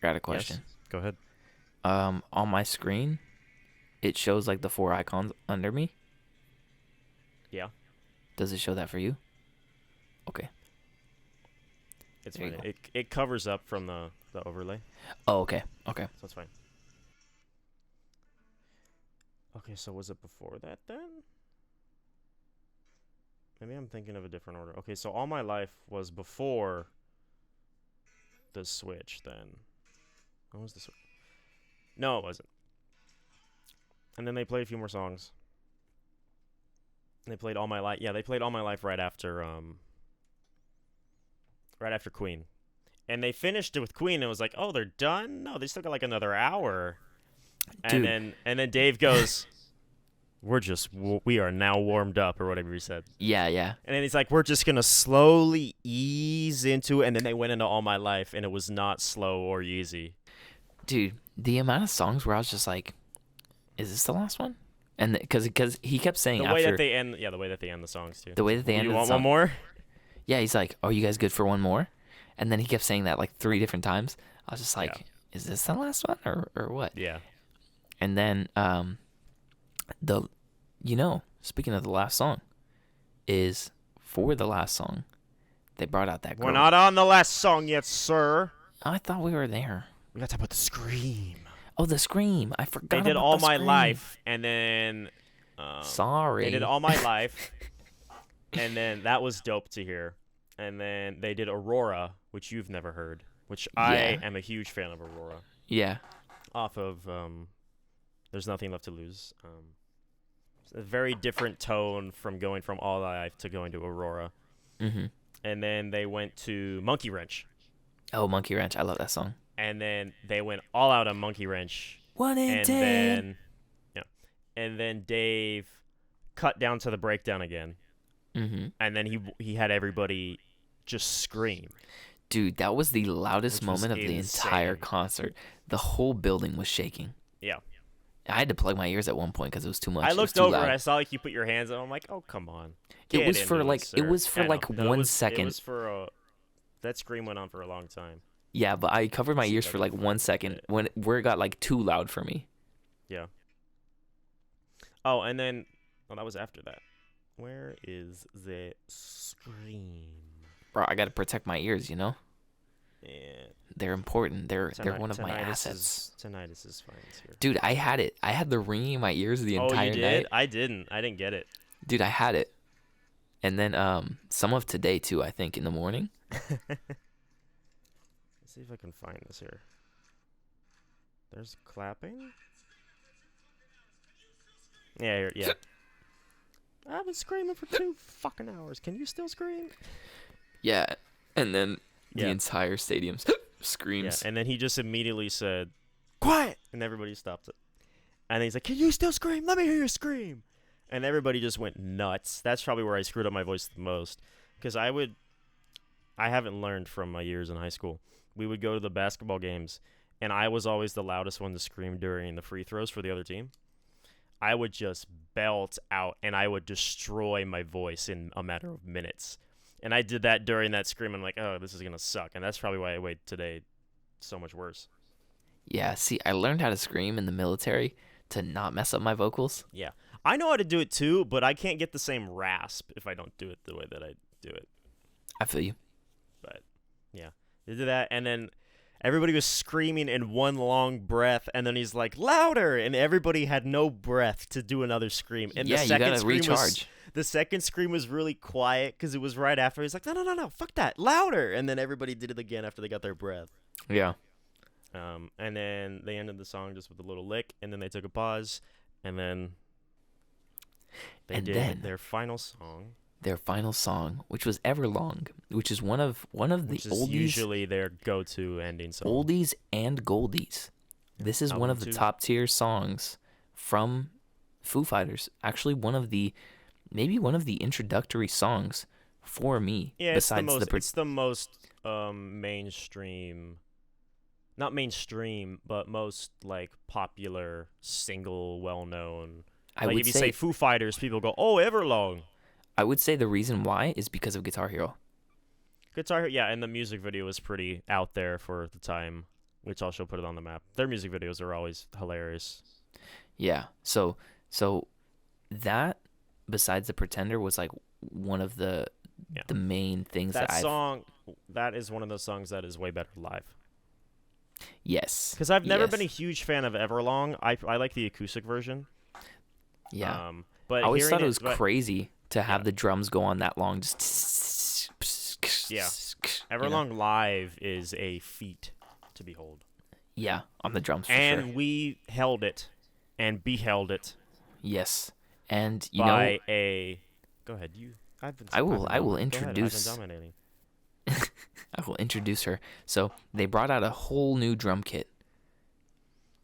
Speaker 2: Got a question.
Speaker 1: Yes. Go ahead.
Speaker 2: On my screen, it shows like the 4 icons under me.
Speaker 1: Yeah.
Speaker 2: Does it show that for you? Okay.
Speaker 1: It's
Speaker 2: There you
Speaker 1: fine. It covers up from the overlay.
Speaker 2: Oh, okay. Okay.
Speaker 1: So it's fine. Okay, so was it before that then? Maybe I'm thinking of a different order. Okay, so All My Life was before the switch then. When was the switch? No, it wasn't. And then they played a few more songs. They played All My Life. Yeah, they played All My Life right after Queen. And they finished it with Queen and it was like, "Oh, they're done?" No, they still got like another hour.
Speaker 2: Dude.
Speaker 1: And then Dave goes, we are now warmed up or whatever he said.
Speaker 2: Yeah.
Speaker 1: And then he's like, "We're just going to slowly ease into it." And then they went into All My Life and it was not slow or easy.
Speaker 2: Dude, the amount of songs where I was just like, is this the last one? And because he kept saying
Speaker 1: the way that they end the songs too.
Speaker 2: The way that they end.
Speaker 1: You want one more?
Speaker 2: Yeah, he's like, "Are you guys good for one more?" And then he kept saying that like 3 different times. I was just like, is this the last one or what?
Speaker 1: Yeah.
Speaker 2: And then speaking of the last song, is for the last song, they brought out that girl.
Speaker 1: We're not on the last song yet, sir.
Speaker 2: I thought we were there.
Speaker 1: We got to talk about the scream.
Speaker 2: Oh, the scream! I forgot.
Speaker 1: They did
Speaker 2: about
Speaker 1: All
Speaker 2: the
Speaker 1: My
Speaker 2: Scream.
Speaker 1: Life, and then
Speaker 2: Sorry.
Speaker 1: they did All My Life, and then that was dope to hear. And then they did Aurora, which you've never heard, which I am a huge fan of Aurora.
Speaker 2: Yeah.
Speaker 1: Off of There's Nothing Left to Lose. It's a very different tone from going from All Life to going to Aurora.
Speaker 2: Mm-hmm.
Speaker 1: And then they went to Monkey Wrench.
Speaker 2: Oh, Monkey Wrench! I love that song.
Speaker 1: and then they went all out on Monkey Wrench.
Speaker 2: 1 in
Speaker 1: And
Speaker 2: 10.
Speaker 1: then, yeah, and then Dave cut down to the breakdown again,
Speaker 2: Mm-hmm.
Speaker 1: and then he had everybody just scream.
Speaker 2: Dude, that was the loudest
Speaker 1: Which was
Speaker 2: moment of the entire
Speaker 1: insane.
Speaker 2: concert. The whole building was shaking.
Speaker 1: Yeah.
Speaker 2: I had to plug my ears at one point because it was too much.
Speaker 1: I
Speaker 2: It was
Speaker 1: looked
Speaker 2: too
Speaker 1: over
Speaker 2: loud.
Speaker 1: and I saw like you put your hands up. I'm like, oh come on.
Speaker 2: It was
Speaker 1: Get
Speaker 2: for
Speaker 1: into
Speaker 2: like
Speaker 1: sir.
Speaker 2: it was for
Speaker 1: I
Speaker 2: like
Speaker 1: know. No,
Speaker 2: 1
Speaker 1: It
Speaker 2: second.
Speaker 1: was for that scream went on for a long time.
Speaker 2: Yeah, but I covered my
Speaker 1: See
Speaker 2: ears
Speaker 1: if I
Speaker 2: for
Speaker 1: can
Speaker 2: like
Speaker 1: find
Speaker 2: 1 second
Speaker 1: it.
Speaker 2: where it got like too loud for me.
Speaker 1: Yeah. Oh, and then that was after that. Where is the scream?
Speaker 2: Bro, I got to protect my ears, you know?
Speaker 1: Yeah.
Speaker 2: They're important. They're one of my
Speaker 1: Tinnitus
Speaker 2: assets.
Speaker 1: Tinnitus is fine here.
Speaker 2: Dude, I had it. I had the ringing in my ears the
Speaker 1: Oh,
Speaker 2: entire
Speaker 1: you did?
Speaker 2: night.
Speaker 1: I didn't. I didn't get it.
Speaker 2: Dude, I had it. And then some of today too, I think, in the morning.
Speaker 1: Let's see if I can find this here. There's clapping. Yeah, yeah. I've been screaming for 2 fucking hours. Can you still scream?
Speaker 2: Yeah. And then the
Speaker 1: Yeah.
Speaker 2: entire stadium
Speaker 1: Yeah,
Speaker 2: screams.
Speaker 1: and then he just immediately said, "Quiet!" And everybody stopped it. And he's like, "Can you still scream? Let me hear you scream!" And everybody just went nuts. That's probably where I screwed up my voice the most, because I haven't learned from my years in high school. We would go to the basketball games, and I was always the loudest one to scream during the free throws for the other team. I would just belt out, and I would destroy my voice in a matter of minutes. And I did that during that scream. I'm like, oh, this is going to suck. And that's probably why I wait today so much worse.
Speaker 2: Yeah, see, I learned how to scream in the military to not mess up my vocals.
Speaker 1: Yeah. I know how to do it too, but I can't get the same rasp if I don't do it the way that I do it.
Speaker 2: I feel you.
Speaker 1: But, yeah. They did that, and then everybody was screaming in one long breath, and then he's like, louder! And everybody had no breath to do another scream. And
Speaker 2: Yeah,
Speaker 1: the
Speaker 2: you
Speaker 1: second
Speaker 2: gotta
Speaker 1: scream
Speaker 2: recharge.
Speaker 1: The second scream was really quiet because it was right after. He's like, no, fuck that, louder! And then everybody did it again after they got their breath.
Speaker 2: Yeah.
Speaker 1: And then they ended the song just with a little lick, and then they took a pause, and then they did their final song.
Speaker 2: Their final song, which was Everlong, which is one of the
Speaker 1: Which is
Speaker 2: oldies,
Speaker 1: usually their go-to ending song.
Speaker 2: oldies and goldies. This is one of the
Speaker 1: Album two.
Speaker 2: top tier songs from Foo Fighters. Actually, maybe one of the introductory songs for me.
Speaker 1: Yeah, it's
Speaker 2: besides
Speaker 1: the most mainstream, not mainstream, but most like popular single, well-known.
Speaker 2: I
Speaker 1: Like
Speaker 2: would
Speaker 1: if you
Speaker 2: say
Speaker 1: say Foo Fighters, people go, "Oh, Everlong."
Speaker 2: I would say the reason why is because of Guitar Hero.
Speaker 1: Guitar, yeah, and the music video was pretty out there for the time, which also put it on the map. Their music videos are always hilarious.
Speaker 2: Yeah. So that besides the Pretender was like one of the main things
Speaker 1: That
Speaker 2: that
Speaker 1: song, that is one of those songs that is way better live.
Speaker 2: Yes.
Speaker 1: Because I've never
Speaker 2: Yes.
Speaker 1: been a huge fan of Everlong. I like the acoustic version.
Speaker 2: Yeah.
Speaker 1: But
Speaker 2: I always
Speaker 1: hearing
Speaker 2: thought it was
Speaker 1: but-
Speaker 2: crazy to have the drums go on that long. Just
Speaker 1: Yeah.
Speaker 2: you know?
Speaker 1: Everlong live is a feat to behold.
Speaker 2: Yeah, on the drums for
Speaker 1: And
Speaker 2: sure.
Speaker 1: we held it and beheld it
Speaker 2: Yes, and you
Speaker 1: by
Speaker 2: know,
Speaker 1: a. Go ahead, you. I've been.
Speaker 2: I will
Speaker 1: I've been dominating. Go ahead,
Speaker 2: introduce-
Speaker 1: I've been dominating.
Speaker 2: I will introduce her. So they brought out a whole new drum kit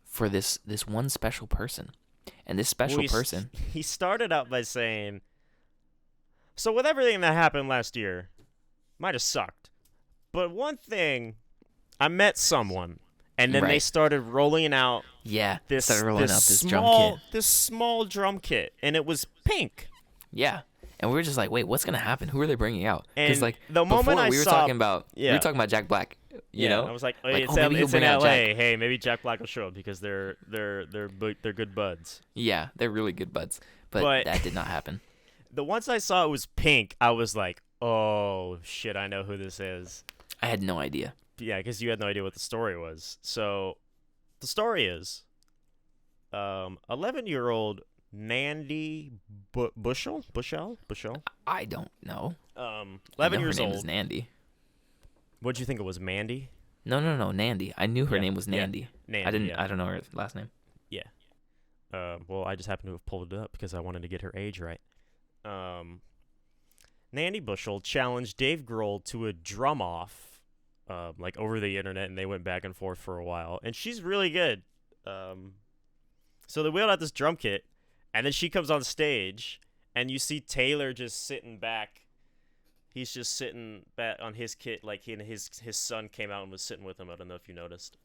Speaker 2: for this one special person, and this special
Speaker 1: Well,
Speaker 2: person.
Speaker 1: He started out by saying, "So with everything that happened last year, might have sucked, but one thing, I met someone." And then they
Speaker 2: Right.
Speaker 1: started rolling out
Speaker 2: Yeah,
Speaker 1: this
Speaker 2: started rolling
Speaker 1: this
Speaker 2: out this
Speaker 1: small
Speaker 2: drum kit.
Speaker 1: this small drum kit, and it was pink.
Speaker 2: Yeah, and we were just like, wait, what's gonna happen? Who are they bringing out? Because
Speaker 1: And
Speaker 2: like
Speaker 1: the moment
Speaker 2: before
Speaker 1: I
Speaker 2: we were
Speaker 1: saw-
Speaker 2: talking about
Speaker 1: Yeah.
Speaker 2: we were talking about Jack Black. You know,
Speaker 1: I was like,
Speaker 2: Like,
Speaker 1: it's,
Speaker 2: oh, maybe he'll
Speaker 1: it's in
Speaker 2: bring out
Speaker 1: L.A.
Speaker 2: Jack.
Speaker 1: Hey, maybe Jack Black will show up because they're good buds.
Speaker 2: yeah, they're really good buds, but
Speaker 1: But-
Speaker 2: that did not happen.
Speaker 1: The once I saw it was pink, I was like, oh shit, I know who this is.
Speaker 2: I had no idea.
Speaker 1: Yeah, because you had no idea what the story was. So the story is, 11-year-old Nandi Bushell.
Speaker 2: I don't know.
Speaker 1: 11
Speaker 2: I know
Speaker 1: years
Speaker 2: her name
Speaker 1: old.
Speaker 2: is Nandi.
Speaker 1: What'd you think it was, Mandy?
Speaker 2: No, Nandi. I knew her
Speaker 1: Yeah,
Speaker 2: name was
Speaker 1: yeah.
Speaker 2: Nandi.
Speaker 1: Nandi.
Speaker 2: I didn't.
Speaker 1: Yeah.
Speaker 2: I don't know her last name.
Speaker 1: Well, I just happened to have pulled it up because I wanted to get her age right. Nandi Bushell challenged Dave Grohl to a drum-off like over the internet, and they went back and forth for a while. And she's really good. So they wheeled out this drum kit, and then she comes on stage, and you see Taylor just sitting back. He's just sitting back on his kit, like his son came out and was sitting with him. I don't know if you noticed.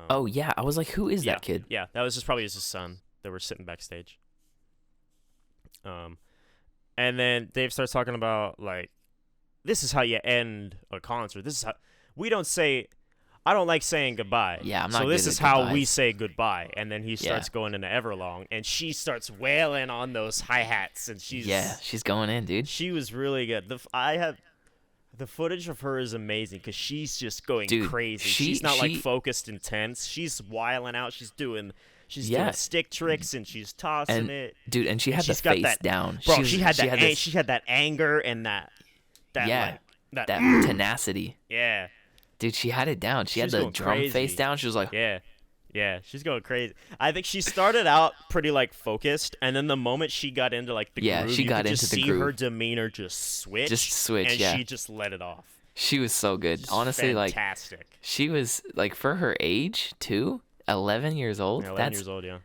Speaker 2: Oh yeah, I was like, who is that kid?
Speaker 1: Yeah, that was just probably his son. They were sitting backstage. And then Dave starts talking about, like, this is how you end a concert. This is how we don't say. I don't like saying goodbye.
Speaker 2: Yeah, I'm not.
Speaker 1: So
Speaker 2: good
Speaker 1: this
Speaker 2: at
Speaker 1: is how
Speaker 2: goodbyes.
Speaker 1: we say goodbye. And then he starts going into Everlong, and she starts wailing on those hi-hats, and
Speaker 2: she's going in, dude.
Speaker 1: She was really good. The footage of her is amazing because she's just going crazy. She's not like focused and tense. She's wiling out. She's doing stick tricks, and she's tossing it.
Speaker 2: Dude, and she had the face down.
Speaker 1: Bro, she had that anger and that
Speaker 2: tenacity.
Speaker 1: Yeah.
Speaker 2: Dude, she had it down. She had the drum face down. She was like,
Speaker 1: yeah, she's going crazy. I think she started out pretty like focused, and then the moment she got into like the groove,
Speaker 2: she got
Speaker 1: you could
Speaker 2: into
Speaker 1: just
Speaker 2: the
Speaker 1: see
Speaker 2: groove.
Speaker 1: her demeanor just switch, and she just let it off.
Speaker 2: She was so good. Honestly,
Speaker 1: fantastic.
Speaker 2: She was like, for her age too, 11 years old.
Speaker 1: Yeah, 11 years old, yeah.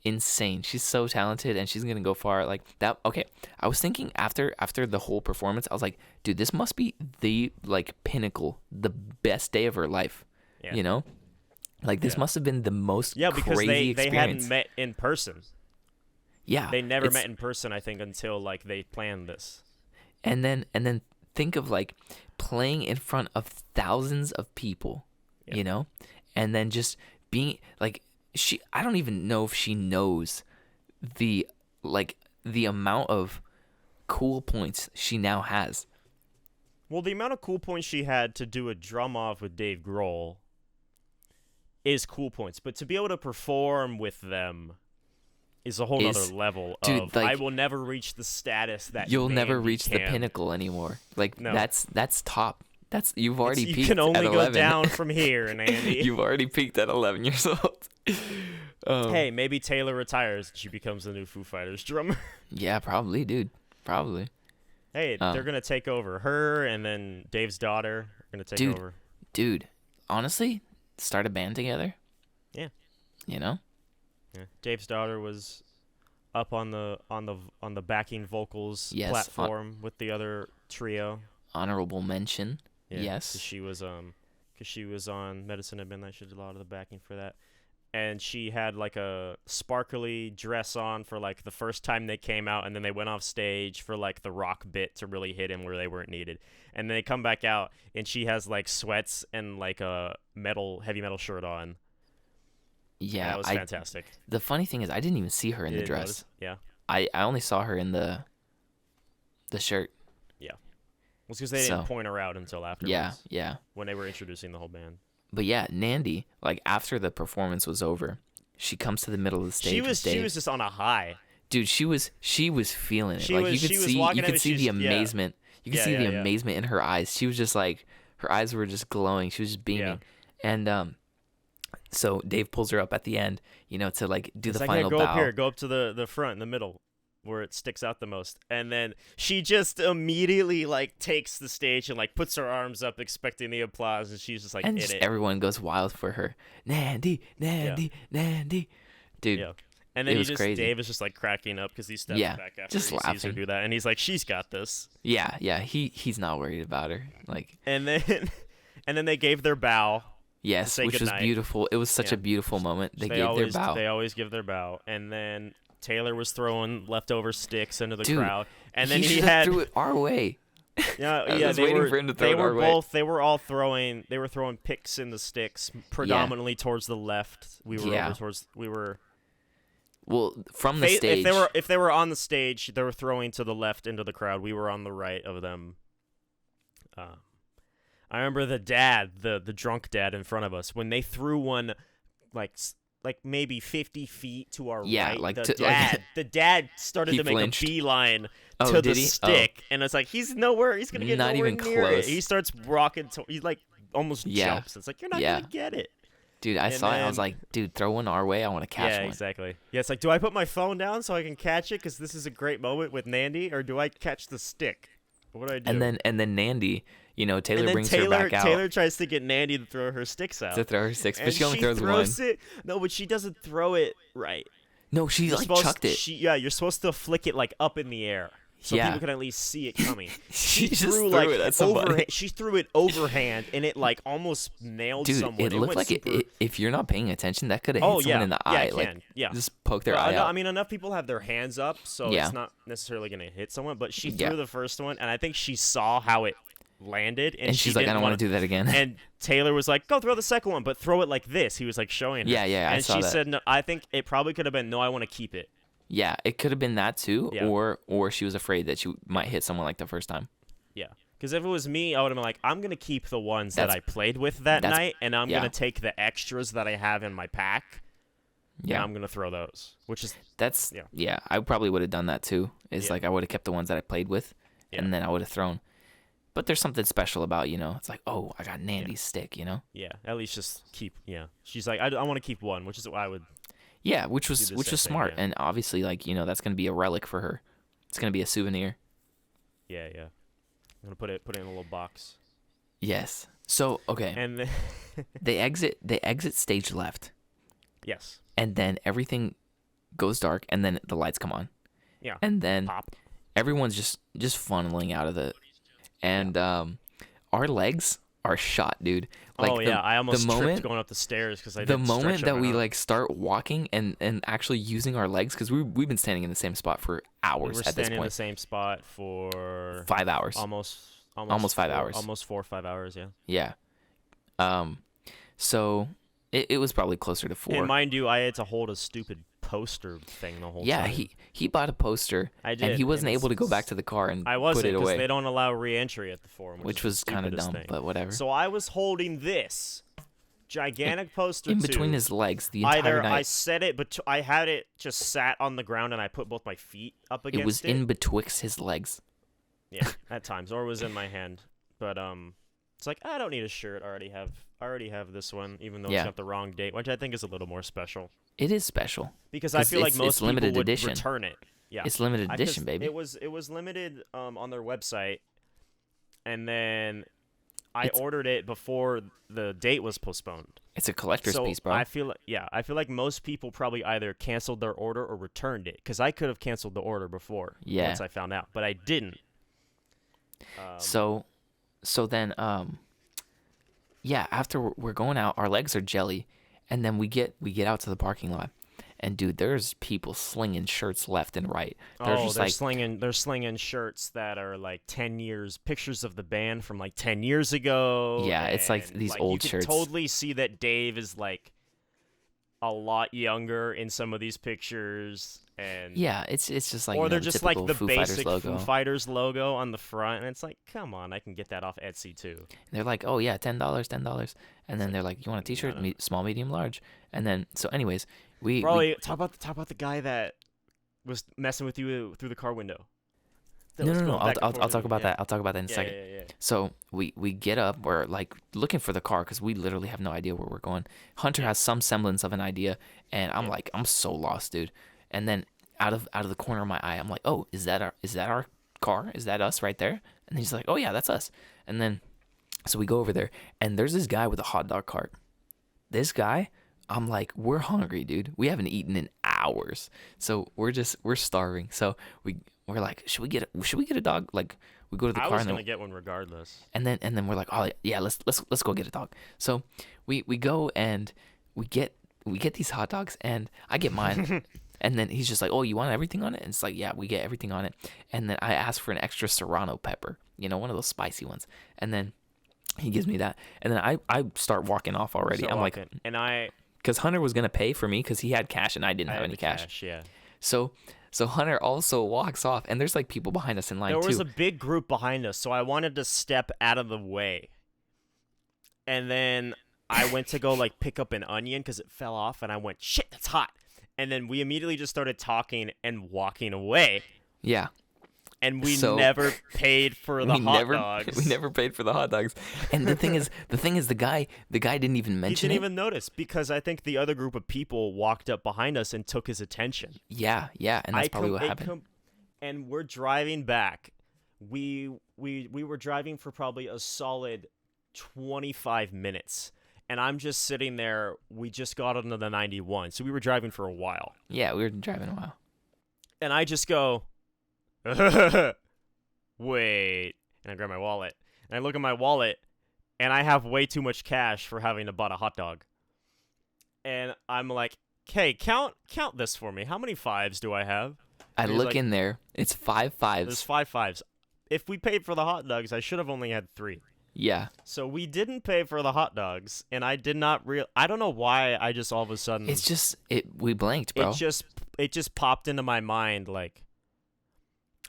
Speaker 2: Insane. She's so talented, and she's gonna go far. Like that. Okay, I was thinking after the whole performance, I was like, dude, this must be the like pinnacle, the best day of her life.
Speaker 1: Yeah.
Speaker 2: You know, like this must have been the most
Speaker 1: because
Speaker 2: crazy
Speaker 1: they
Speaker 2: experience.
Speaker 1: hadn't met in person.
Speaker 2: Yeah,
Speaker 1: they never met in person. I think until like they planned this.
Speaker 2: And then think of like playing in front of thousands of people, you know, and then just being like. I don't even know if she knows the amount of cool points she now has.
Speaker 1: Well, the amount of cool points she had to do a drum off with Dave Grohl is cool points, but to be able to perform with them is a whole other level.
Speaker 2: Dude, like,
Speaker 1: I will never reach the status that
Speaker 2: you'll never reach
Speaker 1: the
Speaker 2: pinnacle anymore. Like
Speaker 1: no.
Speaker 2: that's top. You've already peaked.
Speaker 1: You can only
Speaker 2: at
Speaker 1: go
Speaker 2: 11.
Speaker 1: down from here, Nandi.
Speaker 2: You've already peaked at 11 years old.
Speaker 1: Hey, maybe Taylor retires and she becomes the new Foo Fighters drummer.
Speaker 2: Yeah, probably, dude. Probably.
Speaker 1: Hey, they're gonna take over. Her and then Dave's daughter are gonna take over.
Speaker 2: Dude, honestly, start a band together.
Speaker 1: Yeah.
Speaker 2: You know.
Speaker 1: Yeah. Dave's daughter was up on the backing vocals platform with the other trio.
Speaker 2: Honorable mention.
Speaker 1: Yeah,
Speaker 2: yes.
Speaker 1: Because she was on Medicine at Midnight. She did a lot of the backing for that. And she had like a sparkly dress on for like the first time they came out, and then they went off stage for like the rock bit to really hit him where they weren't needed. And then they come back out, and she has like sweats and like a heavy metal shirt on.
Speaker 2: Yeah,
Speaker 1: and that was fantastic.
Speaker 2: The funny thing is, I didn't even see her in the dress.
Speaker 1: Notice? Yeah.
Speaker 2: I only saw her in the shirt.
Speaker 1: Yeah. Well, it's because they didn't point her out until afterwards.
Speaker 2: Yeah.
Speaker 1: When they were introducing the whole band.
Speaker 2: But yeah, Nandi, like after the performance was over, she comes to the middle of the stage.
Speaker 1: She was just on a high.
Speaker 2: Dude, she was feeling it. You could see the amazement. You could see the amazement in her eyes. She was just like, her eyes were just glowing. She was just beaming. Yeah. And so Dave pulls her up at the end, to like do the final bow.
Speaker 1: Go up here, go up to the front in the middle, where it sticks out the most. And then she just immediately like takes the stage and like puts her arms up expecting the applause, and she's just like,
Speaker 2: and everyone goes wild for her. Nandi. Dude.
Speaker 1: Yeah. And then Dave is just like cracking up because he's stepping back after
Speaker 2: just
Speaker 1: he sees her do that, and he's like, she's got this.
Speaker 2: Yeah. He's not worried about her. Like,
Speaker 1: and then they gave their bow.
Speaker 2: Yes, which was beautiful. It was such a beautiful moment. They gave their bow.
Speaker 1: They always give their bow, and then Taylor was throwing leftover sticks into the crowd, and then he
Speaker 2: threw it our way.
Speaker 1: Yeah,
Speaker 2: I was waiting for him to throw it our way.
Speaker 1: They were all throwing. They were throwing picks in the sticks, predominantly towards the left. We were
Speaker 2: Well, from the stage.
Speaker 1: If they were on the stage, they were throwing to the left into the crowd. We were on the right of them. I remember the drunk dad in front of us, when they threw one, like maybe 50 feet to our right.
Speaker 2: Like
Speaker 1: the dad started to make
Speaker 2: flinched.
Speaker 1: a beeline to the stick, and it's like he's gonna get
Speaker 2: not
Speaker 1: nowhere
Speaker 2: even
Speaker 1: near
Speaker 2: close.
Speaker 1: it. He starts rocking. He like almost jumps. It's like, you're not gonna get it.
Speaker 2: Dude, I saw it. I was like, dude, throw one our way. I want to catch one.
Speaker 1: Yeah, exactly. Yeah, it's like, do I put my phone down so I can catch it because this is a great moment with Nandi, or do I catch the stick? What do I do?
Speaker 2: And then Nandi, you know, Taylor
Speaker 1: and then
Speaker 2: brings her back out
Speaker 1: Taylor tries to get Nandi to throw her sticks out.
Speaker 2: to throw her sticks, but
Speaker 1: And
Speaker 2: she only throws one.
Speaker 1: throws it. No, but she doesn't throw it right.
Speaker 2: No, she
Speaker 1: You're
Speaker 2: like
Speaker 1: supposed-
Speaker 2: chucked it.
Speaker 1: You're supposed to flick it like up in the air. So
Speaker 2: Yeah.
Speaker 1: people can at least see it coming.
Speaker 2: She just
Speaker 1: threw
Speaker 2: threw it at somebody.
Speaker 1: She threw it overhand, and it like almost nailed
Speaker 2: Dude,
Speaker 1: someone.
Speaker 2: it looked
Speaker 1: went
Speaker 2: like
Speaker 1: super...
Speaker 2: if you're not paying attention, that could have
Speaker 1: Oh
Speaker 2: hit someone
Speaker 1: yeah,
Speaker 2: in the
Speaker 1: yeah,
Speaker 2: eye.
Speaker 1: it
Speaker 2: Like,
Speaker 1: can. Yeah,
Speaker 2: just poke their eye out.
Speaker 1: I mean, enough people have their hands up, so
Speaker 2: Yeah.
Speaker 1: it's not necessarily gonna hit someone. But she
Speaker 2: Yeah.
Speaker 1: threw the first one, and I think she saw how it landed, and
Speaker 2: she's like, I don't want to do that again.
Speaker 1: And Taylor was like, "Go throw the second one, but throw it like this." He was like showing her.
Speaker 2: Yeah, I
Speaker 1: And
Speaker 2: saw
Speaker 1: she
Speaker 2: that.
Speaker 1: said, "No, I think it probably could have been no. I want to keep it."
Speaker 2: Yeah, it could have been that too,
Speaker 1: Yeah.
Speaker 2: or she was afraid that she might hit someone like the first time.
Speaker 1: Yeah, because if it was me, I would have been like, I'm gonna keep the ones that I played with that
Speaker 2: that's-
Speaker 1: night, and I'm
Speaker 2: yeah.
Speaker 1: gonna take the extras that I have in my pack.
Speaker 2: Yeah,
Speaker 1: And I'm gonna throw those, which is
Speaker 2: that's
Speaker 1: yeah.
Speaker 2: yeah. I probably would have done that too. Is
Speaker 1: Yeah.
Speaker 2: like I would have kept the ones that I played with,
Speaker 1: Yeah.
Speaker 2: and then I would have thrown. But there's something special about, you know, it's like, oh, I got Nandi's stick, you know.
Speaker 1: yeah. At least just keep. Yeah, she's like, I want to keep one, which is what I would.
Speaker 2: Yeah, which was
Speaker 1: the
Speaker 2: which
Speaker 1: same
Speaker 2: was
Speaker 1: thing,
Speaker 2: smart,
Speaker 1: yeah.
Speaker 2: and obviously, like, you know, that's gonna be a relic for her. It's gonna be a souvenir.
Speaker 1: Yeah. I'm gonna put it in a little box.
Speaker 2: Yes. So okay,
Speaker 1: And then,
Speaker 2: they exit stage left,
Speaker 1: yes,
Speaker 2: and then everything goes dark, and then the lights come on,
Speaker 1: yeah.
Speaker 2: and then
Speaker 1: Pop.
Speaker 2: everyone's just funneling out of the, and our legs are shot, dude. Like
Speaker 1: Oh yeah, I almost
Speaker 2: the
Speaker 1: tripped
Speaker 2: moment
Speaker 1: going up the stairs because I
Speaker 2: the
Speaker 1: didn't
Speaker 2: moment
Speaker 1: stretch
Speaker 2: that
Speaker 1: them
Speaker 2: we
Speaker 1: out.
Speaker 2: like start walking and actually using our legs, because we've been standing in the same spot for
Speaker 1: we
Speaker 2: hours
Speaker 1: were
Speaker 2: at this
Speaker 1: standing in the
Speaker 2: point,
Speaker 1: same spot for
Speaker 2: 5 hours.
Speaker 1: almost
Speaker 2: 5 hours.
Speaker 1: almost 4 or 5 hours. Yeah.
Speaker 2: Yeah. So it was probably closer to 4.
Speaker 1: And mind you, I had to hold a stupid poster thing the whole
Speaker 2: Yeah,
Speaker 1: time.
Speaker 2: he bought a poster,
Speaker 1: I
Speaker 2: and
Speaker 1: did,
Speaker 2: he wasn't
Speaker 1: and
Speaker 2: able to go
Speaker 1: it's-
Speaker 2: back to the car and
Speaker 1: I
Speaker 2: put
Speaker 1: wasn't
Speaker 2: it
Speaker 1: because
Speaker 2: away,
Speaker 1: they don't allow re-entry at the forum,
Speaker 2: which
Speaker 1: is
Speaker 2: was
Speaker 1: the
Speaker 2: kind of
Speaker 1: stupidest
Speaker 2: dumb,
Speaker 1: thing.
Speaker 2: but whatever.
Speaker 1: So I was holding this gigantic poster
Speaker 2: In between
Speaker 1: too.
Speaker 2: his legs the entire
Speaker 1: Either
Speaker 2: night.
Speaker 1: I set it, but I had it just sat on the ground, and I put both my feet up against it.
Speaker 2: It was in betwixt his legs.
Speaker 1: Yeah, at times, or it was in my hand. But it's like I don't need a shirt. I already have this one, even though
Speaker 2: Yeah.
Speaker 1: it's got the wrong date, which I think is a little more special
Speaker 2: It is special.
Speaker 1: because I
Speaker 2: 'Cause
Speaker 1: feel like
Speaker 2: it's
Speaker 1: most
Speaker 2: limited
Speaker 1: people would
Speaker 2: edition.
Speaker 1: return it. Yeah,
Speaker 2: It's limited
Speaker 1: 'cause
Speaker 2: edition, baby.
Speaker 1: It was limited on their website, and then I
Speaker 2: It's-
Speaker 1: ordered it before the date was postponed.
Speaker 2: It's a collector's
Speaker 1: So
Speaker 2: piece, bro.
Speaker 1: I feel like most people probably either canceled their order or returned it because I could have canceled the order before.
Speaker 2: Yeah.
Speaker 1: Once I found out, but I didn't.
Speaker 2: So then yeah, after we're going out, our legs are jelly, and then we get out to the parking lot, and dude, there's people slinging shirts left and right. They're just
Speaker 1: they're
Speaker 2: like
Speaker 1: slinging shirts that are like 10 years, pictures of the band from like 10 years ago.
Speaker 2: Yeah, it's like
Speaker 1: and,
Speaker 2: these
Speaker 1: you
Speaker 2: old
Speaker 1: can
Speaker 2: shirts.
Speaker 1: Totally see that Dave is like a lot younger in some of these pictures, and
Speaker 2: yeah, it's just like,
Speaker 1: or
Speaker 2: you know,
Speaker 1: they're
Speaker 2: the
Speaker 1: just like
Speaker 2: typical
Speaker 1: the
Speaker 2: Foo Fighters
Speaker 1: basic
Speaker 2: logo.
Speaker 1: Foo Fighters logo on the front, and it's like, come on, I can get that off Etsy too.
Speaker 2: And they're like, oh yeah, $10, and then they're like, you want a T-shirt, small, medium, large, and then so anyways, we
Speaker 1: Talk about the guy that was messing with you through the car window. That
Speaker 2: no
Speaker 1: was
Speaker 2: no
Speaker 1: going back and
Speaker 2: I'll
Speaker 1: forth
Speaker 2: talk
Speaker 1: with
Speaker 2: about
Speaker 1: you.
Speaker 2: that. I'll talk about that in a
Speaker 1: Yeah,
Speaker 2: second.
Speaker 1: yeah.
Speaker 2: So we get up, we're like looking for the car because we literally have no idea where we're going. Hunter has some semblance of an idea, and I'm like, I'm so lost, dude. And then out of the corner of my eye, I'm like, oh, is that our car? Is that us right there? And he's like, oh yeah, that's us. And then so we go over there, and there's this guy with a hot dog cart. This guy, I'm like, we're hungry, dude. We haven't eaten in hours, so we're starving. So we're like, should we get a dog? Like, we go to the
Speaker 1: I
Speaker 2: car
Speaker 1: was
Speaker 2: and then
Speaker 1: gonna get one regardless.
Speaker 2: and then we're like, oh yeah, let's go get a dog. So we go and we get these hot dogs, and I get mine. And then he's just like, oh, you want everything on it? And it's like, yeah, we get everything on it. And then I ask for an extra serrano pepper, one of those spicy ones. And then he gives me that. And then I start walking off already.
Speaker 1: So
Speaker 2: I'm like,
Speaker 1: often. And I
Speaker 2: because Hunter was gonna pay for me because he had cash and I didn't have
Speaker 1: had
Speaker 2: any
Speaker 1: the
Speaker 2: cash.
Speaker 1: Yeah.
Speaker 2: So Hunter also walks off, and there's like people behind us in line
Speaker 1: There was
Speaker 2: too.
Speaker 1: a big group behind us, so I wanted to step out of the way. And then I went to go like pick up an onion because it fell off, and I went, shit, that's hot. And then we immediately just started talking and walking away.
Speaker 2: Yeah.
Speaker 1: And we
Speaker 2: So-
Speaker 1: never paid for the hot dogs.
Speaker 2: We never paid for the hot dogs. And the thing is, the guy didn't even
Speaker 1: He
Speaker 2: mention
Speaker 1: didn't
Speaker 2: it.
Speaker 1: even notice because I think the other group of people walked up behind us and took his attention.
Speaker 2: Yeah, and that's probably what happened.
Speaker 1: And we're driving back. we were driving for probably a solid 25 minutes. And I'm just sitting there. We just got onto the 91, so we were driving for a while.
Speaker 2: Yeah, we were driving a while.
Speaker 1: And I just go, wait. And I grab my wallet. And I look at my wallet, and I have way too much cash for having to buy a hot dog. And I'm like, okay, count this for me. How many fives do I have?
Speaker 2: I
Speaker 1: And he's
Speaker 2: look
Speaker 1: like,
Speaker 2: in there. It's 5 fives.
Speaker 1: There's 5 fives. If we paid for the hot dogs, I should have only had 3.
Speaker 2: Yeah.
Speaker 1: So we didn't pay for the hot dogs, and I did not I don't know why I just all of a sudden
Speaker 2: It's just we blanked, bro.
Speaker 1: it just popped into my mind. Like,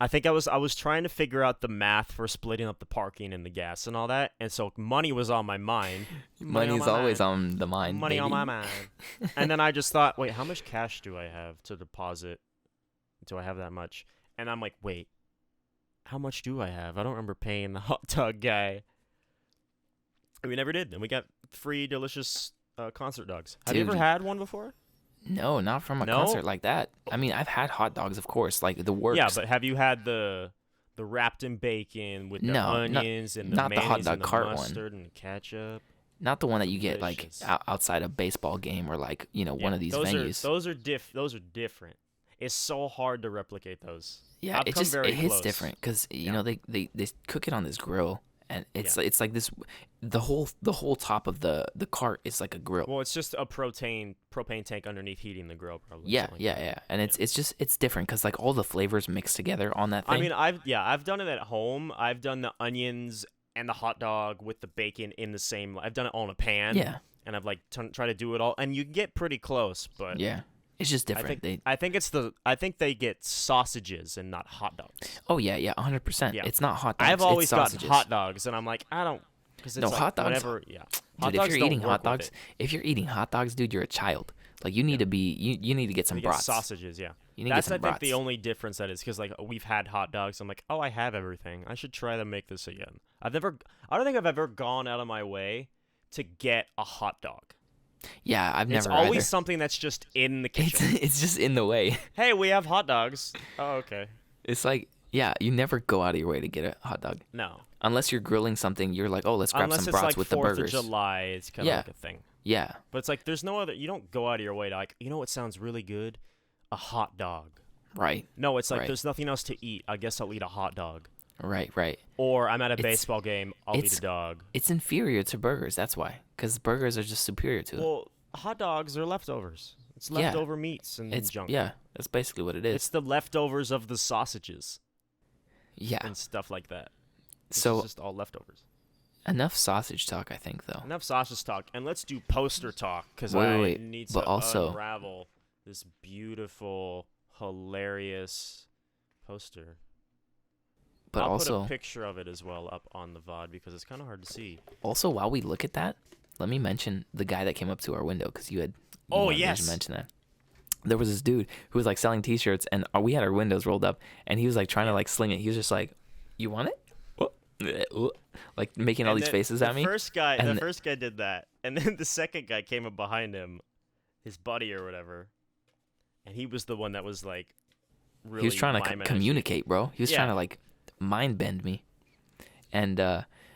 Speaker 1: I think I was trying to figure out the math for splitting up the parking and the gas and all that, and so money was on my mind.
Speaker 2: Money's always on the mind.
Speaker 1: Money
Speaker 2: baby.
Speaker 1: on my mind. And then I just thought, wait, how much cash do I have to deposit? Do I have that much? And I'm like, wait, how much do I have? I don't remember paying the hot dog guy. We never did, and we got free, delicious concert dogs. Have you
Speaker 2: Dude.
Speaker 1: ever had one before?
Speaker 2: No, not from a
Speaker 1: No?
Speaker 2: concert like that. I mean, I've had hot dogs, of course, like the works.
Speaker 1: Yeah, but have you had the wrapped in bacon with the
Speaker 2: No,
Speaker 1: onions and the
Speaker 2: not the hot
Speaker 1: mayonnaise
Speaker 2: dog
Speaker 1: and the
Speaker 2: cart one.
Speaker 1: mustard and the ketchup?
Speaker 2: Not the one that you get
Speaker 1: Delicious.
Speaker 2: like outside a baseball game or like one of these venues.
Speaker 1: Those are different. It's so hard to replicate those.
Speaker 2: Yeah,
Speaker 1: I've
Speaker 2: it
Speaker 1: come
Speaker 2: just
Speaker 1: very
Speaker 2: it hits
Speaker 1: close.
Speaker 2: different because
Speaker 1: Yeah.
Speaker 2: they cook it on this grill and it's
Speaker 1: Yeah.
Speaker 2: it's like this the whole top of the cart is like a grill.
Speaker 1: Well, it's just a propane tank underneath heating the grill, probably.
Speaker 2: Yeah,
Speaker 1: something like that.
Speaker 2: yeah, and it's different because like all the flavors mix together on that thing.
Speaker 1: I mean, I've done it at home. I've done the onions and the hot dog with the bacon in the same. I've done it all in a pan.
Speaker 2: Yeah.
Speaker 1: And I've like tried to do it all, and you get pretty close, but
Speaker 2: Yeah, it's just different.
Speaker 1: I think they get sausages and not hot dogs.
Speaker 2: Oh yeah, 100%.
Speaker 1: Yeah.
Speaker 2: It's not hot dogs.
Speaker 1: I've always
Speaker 2: it's
Speaker 1: gotten
Speaker 2: sausages.
Speaker 1: hot dogs, and I'm like, I don't, because it's
Speaker 2: No,
Speaker 1: like
Speaker 2: hot dogs-
Speaker 1: whenever, yeah. Hot
Speaker 2: Dude, if
Speaker 1: dogs
Speaker 2: you're
Speaker 1: don't
Speaker 2: eating
Speaker 1: work
Speaker 2: hot
Speaker 1: with
Speaker 2: dogs,
Speaker 1: it.
Speaker 2: dude, you're a child. Like you need to be you need to get some
Speaker 1: You get
Speaker 2: brats.
Speaker 1: sausages, yeah.
Speaker 2: You need to
Speaker 1: That's
Speaker 2: get
Speaker 1: I
Speaker 2: some
Speaker 1: think
Speaker 2: brats.
Speaker 1: the only difference that is because like we've had hot dogs. I'm like, oh, I have everything. I should try to make this again. I don't think I've ever gone out of my way to get a hot dog.
Speaker 2: Yeah, I've
Speaker 1: It's
Speaker 2: never
Speaker 1: always
Speaker 2: either.
Speaker 1: something that's just in the
Speaker 2: It's
Speaker 1: kitchen.
Speaker 2: it's just in the way.
Speaker 1: Hey, we have hot dogs. Oh, okay.
Speaker 2: It's like yeah, you never go out of your way to get a hot dog
Speaker 1: No.
Speaker 2: unless you're grilling something. You're like, oh, let's grab
Speaker 1: Unless
Speaker 2: some
Speaker 1: it's
Speaker 2: brats
Speaker 1: like
Speaker 2: with the
Speaker 1: 4th
Speaker 2: burgers.
Speaker 1: of July, it's kind of
Speaker 2: Yeah.
Speaker 1: like a thing.
Speaker 2: Yeah,
Speaker 1: But it's like there's no other. You don't go out of your way to like. You know what sounds really good? A hot dog.
Speaker 2: right,
Speaker 1: No, it's like
Speaker 2: Right.
Speaker 1: there's nothing else to eat. I guess I'll eat a hot dog.
Speaker 2: right.
Speaker 1: Or I'm at a
Speaker 2: It's-
Speaker 1: baseball game. I'll eat
Speaker 2: it's-
Speaker 1: a dog.
Speaker 2: It's inferior to burgers. That's why, because burgers are just superior to it.
Speaker 1: Well, hot dogs are leftovers. It's
Speaker 2: Yeah.
Speaker 1: leftover meats and
Speaker 2: It's
Speaker 1: junk.
Speaker 2: yeah, that's basically what it is.
Speaker 1: It's the leftovers of the sausages
Speaker 2: Yeah.
Speaker 1: and stuff like that. It's
Speaker 2: So
Speaker 1: just all leftovers.
Speaker 2: enough sausage talk, I think, though.
Speaker 1: Enough sausage talk, and let's do poster talk because
Speaker 2: Wait,
Speaker 1: I
Speaker 2: wait,
Speaker 1: need
Speaker 2: but
Speaker 1: to
Speaker 2: also-
Speaker 1: unravel this beautiful, hilarious poster.
Speaker 2: But
Speaker 1: I'll
Speaker 2: also,
Speaker 1: put a picture of it as well up on the VOD because it's kind of hard to see.
Speaker 2: also while we look at that, let me mention the guy that came up to our window because you
Speaker 1: Oh,
Speaker 2: wanted me to
Speaker 1: yes.
Speaker 2: mention that. There was this dude who was like selling T-shirts, and we had our windows rolled up, and he was like trying to like sling it. He was just like, "You want it?" Like making all
Speaker 1: And
Speaker 2: these
Speaker 1: then
Speaker 2: faces
Speaker 1: the
Speaker 2: at me.
Speaker 1: First guy,
Speaker 2: and
Speaker 1: the
Speaker 2: the-
Speaker 1: first guy did that, and then the second guy came up behind him, his buddy or whatever, and he was the one that was like really.
Speaker 2: He was trying to
Speaker 1: miming at
Speaker 2: communicate, bro. He was
Speaker 1: Yeah.
Speaker 2: trying to like mind bend me, and
Speaker 1: you.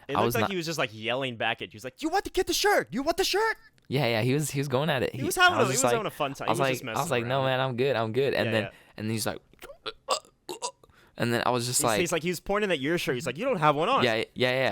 Speaker 1: It
Speaker 2: I
Speaker 1: looked
Speaker 2: was
Speaker 1: like
Speaker 2: not.
Speaker 1: he was just like yelling back at you. He was like, "You want to get the shirt? You want the shirt?"
Speaker 2: Yeah, he was going at it.
Speaker 1: He was
Speaker 2: I
Speaker 1: having,
Speaker 2: just
Speaker 1: having a fun time.
Speaker 2: I was
Speaker 1: he was
Speaker 2: like,
Speaker 1: just messing
Speaker 2: no,
Speaker 1: around.
Speaker 2: man, I'm good. And
Speaker 1: Yeah,
Speaker 2: then
Speaker 1: yeah.
Speaker 2: and he's like, and then I was just like,
Speaker 1: He's like, he was pointing at your shirt. He's like, "You don't have one on."
Speaker 2: yeah.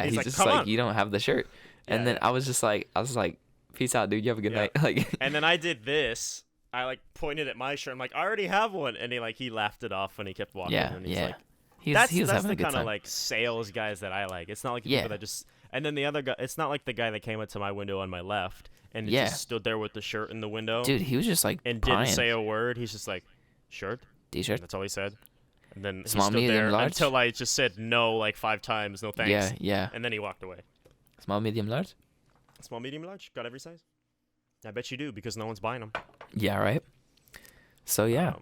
Speaker 1: He's
Speaker 2: He's
Speaker 1: like,
Speaker 2: just
Speaker 1: "Come
Speaker 2: like,
Speaker 1: on."
Speaker 2: you don't have the shirt. And
Speaker 1: Yeah,
Speaker 2: then
Speaker 1: yeah.
Speaker 2: I was like, peace out, dude. You have a good
Speaker 1: Yeah.
Speaker 2: night. Like,
Speaker 1: And then I did this. I like pointed at my shirt. I'm like, "I already have one," and he laughed it off and he kept walking.
Speaker 2: yeah,
Speaker 1: and he's
Speaker 2: yeah.
Speaker 1: like,
Speaker 2: he
Speaker 1: that's
Speaker 2: was having a
Speaker 1: the
Speaker 2: good
Speaker 1: kind
Speaker 2: time.
Speaker 1: of like sales guys that I like. It's not like the
Speaker 2: Yeah.
Speaker 1: people that just. And then the other guy, it's not like the guy that came up to my window on my left and
Speaker 2: Yeah.
Speaker 1: just stood there with the shirt in the window
Speaker 2: Dude, he was just like
Speaker 1: and
Speaker 2: buying
Speaker 1: didn't say a word. He's just like, "Shirt."
Speaker 2: T-shirt.
Speaker 1: That's all he said. And then
Speaker 2: Small,
Speaker 1: he stood
Speaker 2: medium,
Speaker 1: there
Speaker 2: large?
Speaker 1: until I just said no like 5 times. No thanks.
Speaker 2: Yeah.
Speaker 1: And then he walked away.
Speaker 2: Small, medium, large.
Speaker 1: Small, medium, large. Got every size. I bet you do because no one's buying them.
Speaker 2: Yeah, right. So yeah,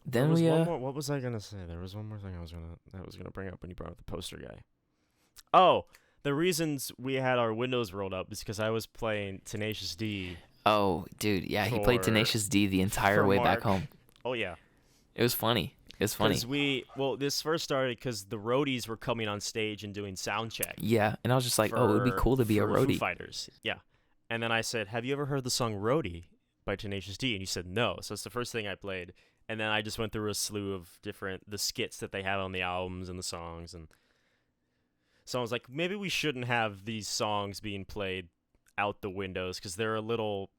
Speaker 2: then we
Speaker 1: What was I gonna say? There was one more thing I was gonna bring up when you brought up the poster guy. Oh, the reasons we had our windows rolled up is because I was playing Tenacious D.
Speaker 2: Oh, dude, yeah, he played
Speaker 1: For-
Speaker 2: Tenacious D the entire
Speaker 1: for
Speaker 2: way back
Speaker 1: Mark.
Speaker 2: home.
Speaker 1: Oh yeah,
Speaker 2: It was funny. It's funny.
Speaker 1: This first started because the roadies were coming on stage and doing sound check.
Speaker 2: Yeah, and I was just like, oh, it would be cool to be a
Speaker 1: for
Speaker 2: roadie.
Speaker 1: Foo Fighters. Yeah. And then I said, have you ever heard the song Roadie by Tenacious D? And you said no. So it's the first thing I played. And then I just went through a slew of the skits that they have on the albums and the songs. And so I was like, maybe we shouldn't have these songs being played out the windows because they're a little,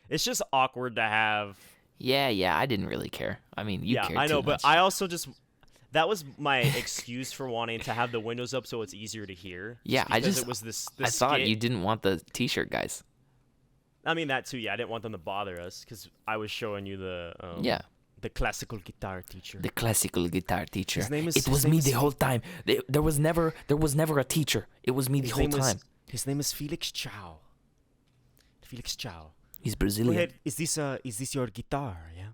Speaker 1: it's just awkward to have.
Speaker 2: Yeah, I didn't really care. I mean, you cared
Speaker 1: I know,
Speaker 2: too
Speaker 1: but
Speaker 2: much.
Speaker 1: I also just, that was my excuse for wanting to have the windows up so it's easier to hear.
Speaker 2: Yeah,
Speaker 1: it was this
Speaker 2: I thought
Speaker 1: skit.
Speaker 2: you didn't want the T-shirt guys.
Speaker 1: I mean, that too, yeah. I didn't want them to bother us because I was showing you the classical guitar teacher.
Speaker 2: The classical guitar teacher.
Speaker 1: It
Speaker 2: was me the whole time. There was never a teacher. It was me the whole time.
Speaker 1: His name is Felix Chow. Felix Chow.
Speaker 2: He's Brazilian.
Speaker 1: Go ahead. Is this your guitar? Yeah.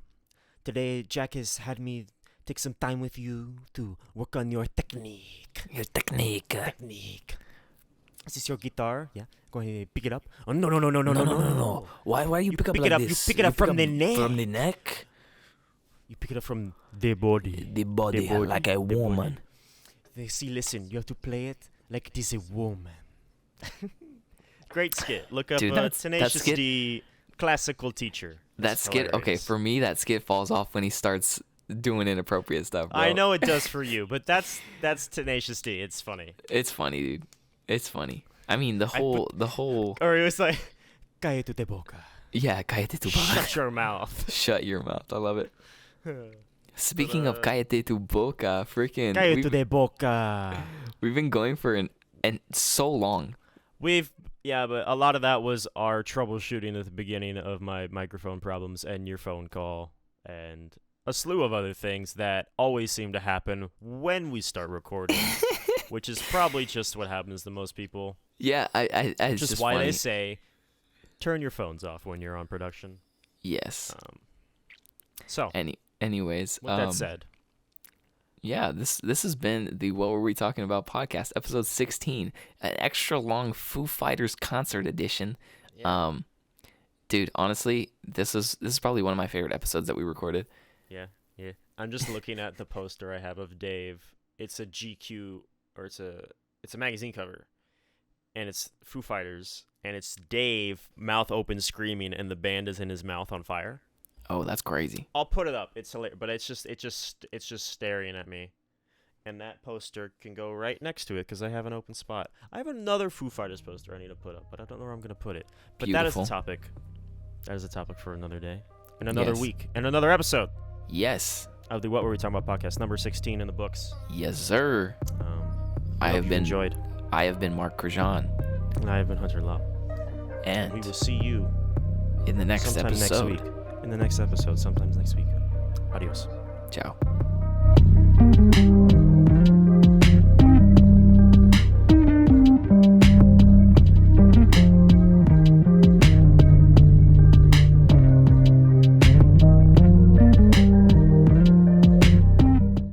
Speaker 1: Today, Jack has had me take some time with you to work on your technique.
Speaker 2: Your technique.
Speaker 1: Is this your guitar? Yeah. Go ahead and pick it up. Oh no.
Speaker 2: Why you pick up
Speaker 1: pick
Speaker 2: like
Speaker 1: it up.
Speaker 2: this?
Speaker 1: You pick it up from the neck.
Speaker 2: From the neck.
Speaker 1: You pick it up from the body.
Speaker 2: The body. Like a woman.
Speaker 1: See, listen. You have to play it like it is a woman. Great skit. Look up Tenacious D classical teacher.
Speaker 2: That skit, okay, for me, that skit falls off when he starts doing inappropriate stuff, bro.
Speaker 1: I know it does for you, but that's Tenacious D. It's funny.
Speaker 2: It's funny, dude. It's funny. I mean, the whole.
Speaker 1: Or it was like, cállate tu boca.
Speaker 2: Yeah, cállate tu boca.
Speaker 1: Shut your mouth.
Speaker 2: Shut your mouth. I love it. Speaking of cállate tu boca, freaking.
Speaker 1: Cállate tu boca.
Speaker 2: We've been going for and so long.
Speaker 1: But a lot of that was our troubleshooting at the beginning of my microphone problems and your phone call and a slew of other things that always seem to happen when we start recording, which is probably just what happens to most people.
Speaker 2: Yeah, it's
Speaker 1: just why they say turn your phones off when you're on production.
Speaker 2: Yes.
Speaker 1: With
Speaker 2: Anyways,
Speaker 1: that said.
Speaker 2: Yeah, this has been the What Were We Talking About podcast, episode 16, an extra long Foo Fighters concert edition. Yeah. Dude, honestly, this is probably one of my favorite episodes that we recorded.
Speaker 1: Yeah. I'm just looking at the poster I have of Dave. It's a GQ, or it's a magazine cover, and it's Foo Fighters, and it's Dave mouth open screaming, and the band is in his mouth on fire.
Speaker 2: Oh, that's crazy.
Speaker 1: I'll put it up. It's hilarious, but it's just staring at me. And that poster can go right next to it because I have an open spot. I have another Foo Fighters poster I need to put up, but I don't know where I'm going to put it. But
Speaker 2: Beautiful.
Speaker 1: That is a topic. That is a topic for another day. And another week. And another episode.
Speaker 2: Yes.
Speaker 1: Of the What Were We Talking About podcast, number 16 in the books.
Speaker 2: Yes, sir. I have been Mark Krajan.
Speaker 1: And I have been Hunter Lau.
Speaker 2: And
Speaker 1: we will see you
Speaker 2: in the next episode.
Speaker 1: In the next episode, sometimes next week. Adios.
Speaker 2: Ciao.